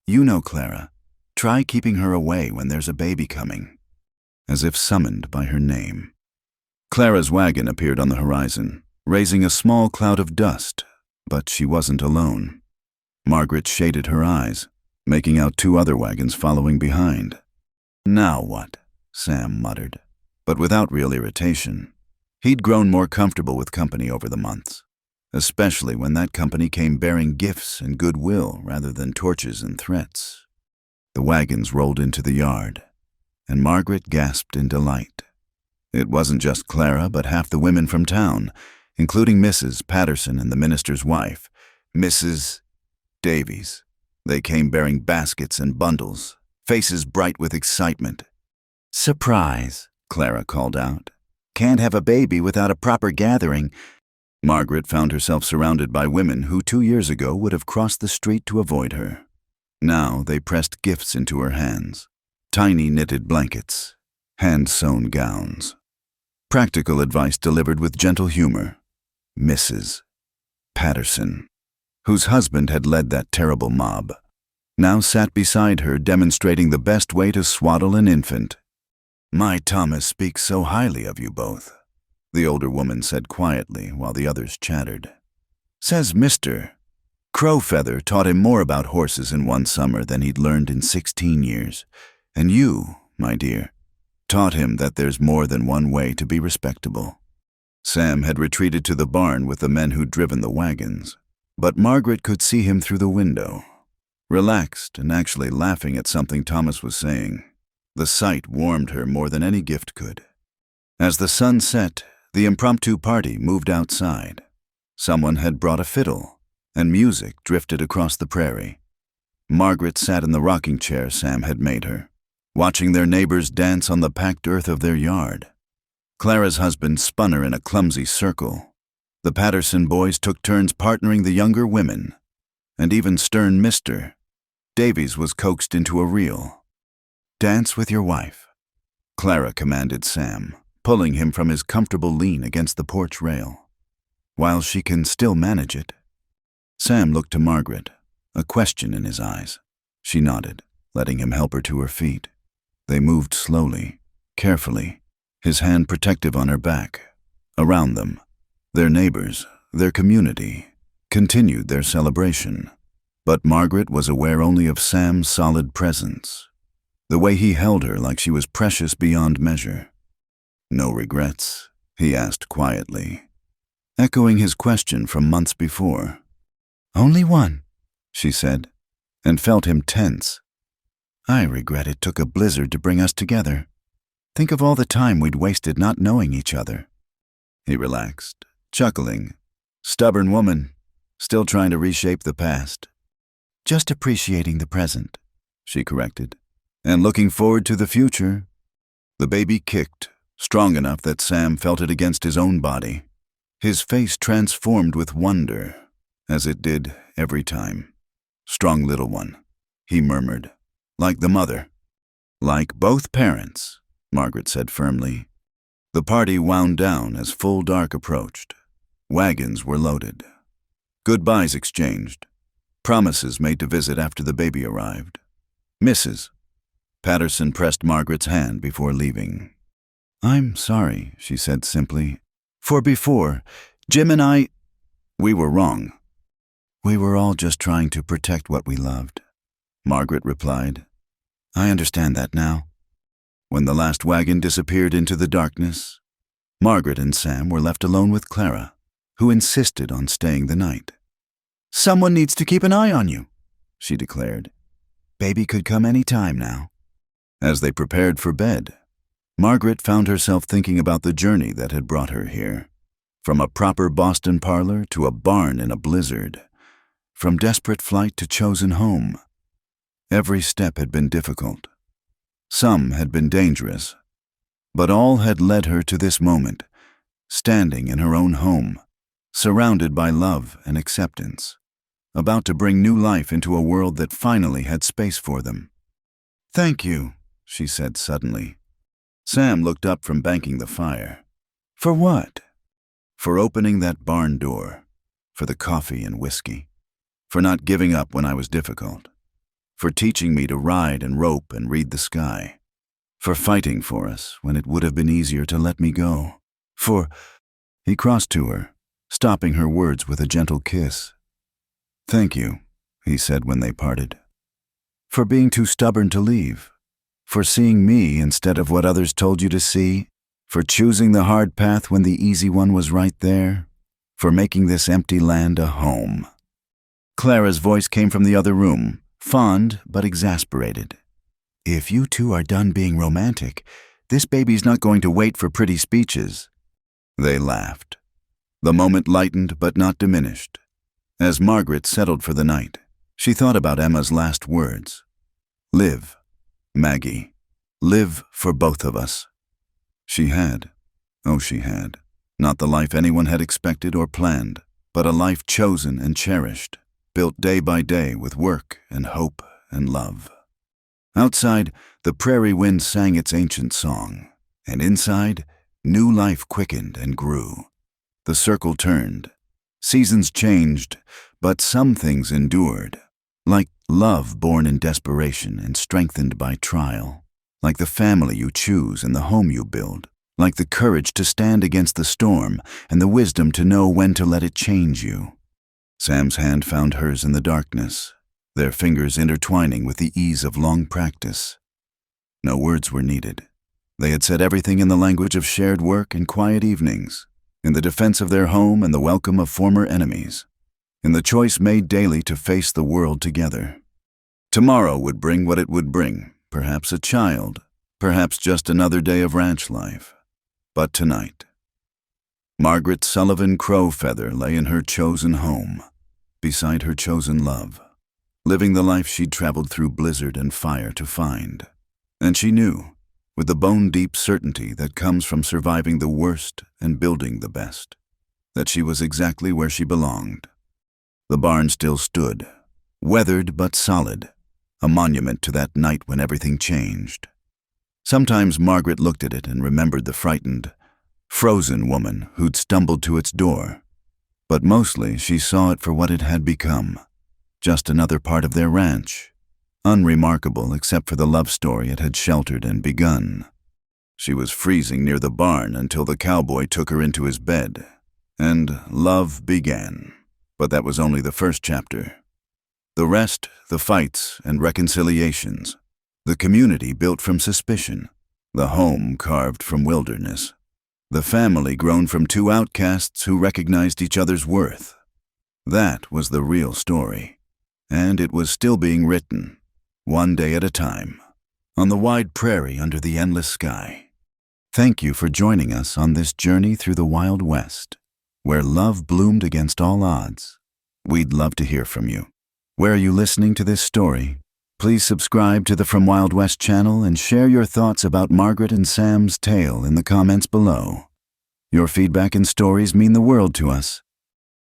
you know Clara. Try keeping her away when there's a baby coming." As if summoned by her name, Clara's wagon appeared on the horizon, raising a small cloud of dust, but she wasn't alone. Margaret shaded her eyes, making out 2 other wagons following behind. "Now what?" Sam muttered, but without real irritation. He'd grown more comfortable with company over the months, especially when that company came bearing gifts and goodwill rather than torches and threats. The wagons rolled into the yard, and Margaret gasped in delight. It wasn't just Clara, but half the women from town, including Mrs. Patterson and the minister's wife, Mrs. Davies. They came bearing baskets and bundles, faces bright with excitement. "Surprise," Clara called out. "Can't have a baby without a proper gathering." Margaret found herself surrounded by women who 2 years ago would have crossed the street to avoid her. Now they pressed gifts into her hands, tiny knitted blankets, hand-sewn gowns. Practical advice delivered with gentle humor. Mrs. Patterson, whose husband had led that terrible mob, now sat beside her demonstrating the best way to swaddle an infant. "My Thomas speaks so highly of you both," the older woman said quietly while the others chattered. "Says Mr. Crowfeather taught him more about horses in one summer than he'd learned in 16 years. And you, my dear, taught him that there's more than one way to be respectable." Sam had retreated to the barn with the men who'd driven the wagons, but Margaret could see him through the window, relaxed and actually laughing at something Thomas was saying. The sight warmed her more than any gift could. As the sun set, the impromptu party moved outside. Someone had brought a fiddle, and music drifted across the prairie. Margaret sat in the rocking chair Sam had made her, watching their neighbors dance on the packed earth of their yard. Clara's husband spun her in a clumsy circle. The Patterson boys took turns partnering the younger women, and even stern Mr. Davies was coaxed into a reel. "Dance with your wife," Clara commanded Sam, pulling him from his comfortable lean against the porch rail. "While she can still manage it." Sam looked to Margaret, a question in his eyes. She nodded, letting him help her to her feet. They moved slowly, carefully, his hand protective on her back. Around them, their neighbors, their community, continued their celebration. But Margaret was aware only of Sam's solid presence, the way he held her like she was precious beyond measure. "No regrets?" he asked quietly, echoing his question from months before. "Only one," she said, and felt him tense. "I regret it took a blizzard to bring us together. Think of all the time we'd wasted not knowing each other." He relaxed, chuckling. "Stubborn woman, still trying to reshape the past." "Just appreciating the present," she corrected, "and looking forward to the future." The baby kicked, strong enough that Sam felt it against his own body. His face transformed with wonder, as it did every time. "Strong little one," he murmured, "like the mother." "Like both parents," Margaret said firmly. The party wound down as full dark approached. Wagons were loaded. Goodbyes exchanged. Promises made to visit after the baby arrived. "Mrs." Patterson pressed Margaret's hand before leaving. "I'm sorry," she said simply. "For before, Jim and I, we were wrong." "We were all just trying to protect what we loved," Margaret replied. "I understand that now." When the last wagon disappeared into the darkness, Margaret and Sam were left alone with Clara, who insisted on staying the night. "Someone needs to keep an eye on you," she declared. "Baby could come any time now." As they prepared for bed, Margaret found herself thinking about the journey that had brought her here. From a proper Boston parlor to a barn in a blizzard. From desperate flight to chosen home. Every step had been difficult. Some had been dangerous. But all had led her to this moment, standing in her own home, surrounded by love and acceptance, about to bring new life into a world that finally had space for them. "Thank you," she said suddenly. Sam looked up from banking the fire. "For what?" "For opening that barn door, for the coffee and whiskey, for not giving up when I was difficult, for teaching me to ride and rope and read the sky, for fighting for us when it would have been easier to let me go, for—" He crossed to her, stopping her words with a gentle kiss. "Thank you," he said when they parted. "For being too stubborn to leave, for seeing me instead of what others told you to see, for choosing the hard path when the easy one was right there, for making this empty land a home." Clara's voice came from the other room, fond but exasperated. "If you two are done being romantic, this baby's not going to wait for pretty speeches." They laughed. The moment lightened but not diminished. As Margaret settled for the night, she thought about Emma's last words. "Live, Maggie. Live for both of us." She had. Oh, she had. Not the life anyone had expected or planned, but a life chosen and cherished, built day by day with work and hope and love. Outside, the prairie wind sang its ancient song, and inside, new life quickened and grew. The circle turned. Seasons changed, but some things endured, like love born in desperation and strengthened by trial, like the family you choose and the home you build, like the courage to stand against the storm and the wisdom to know when to let it change you. Sam's hand found hers in the darkness, their fingers intertwining with the ease of long practice. No words were needed. They had said everything in the language of shared work and quiet evenings, in the defense of their home and the welcome of former enemies, in the choice made daily to face the world together. Tomorrow would bring what it would bring, perhaps a child, perhaps just another day of ranch life. But tonight, Margaret Sullivan Crowfeather lay in her chosen home, beside her chosen love, living the life she'd traveled through blizzard and fire to find. And she knew, with the bone-deep certainty that comes from surviving the worst and building the best, that she was exactly where she belonged. The barn still stood, weathered but solid, a monument to that night when everything changed. Sometimes Margaret looked at it and remembered the frightened, frozen woman who'd stumbled to its door, but mostly she saw it for what it had become, just another part of their ranch, unremarkable except for the love story it had sheltered and begun. She was freezing near the barn until the cowboy took her into his bed, and love began. But that was only the first chapter. The rest, the fights and reconciliations. The community built from suspicion. The home carved from wilderness. The family grown from two outcasts who recognized each other's worth. That was the real story. And it was still being written, one day at a time, on the wide prairie under the endless sky. Thank you for joining us on this journey through the Wild West, where love bloomed against all odds. We'd love to hear from you. Where are you listening to this story? Please subscribe to the From Wild West channel and share your thoughts about Margaret and Sam's tale in the comments below. Your feedback and stories mean the world to us.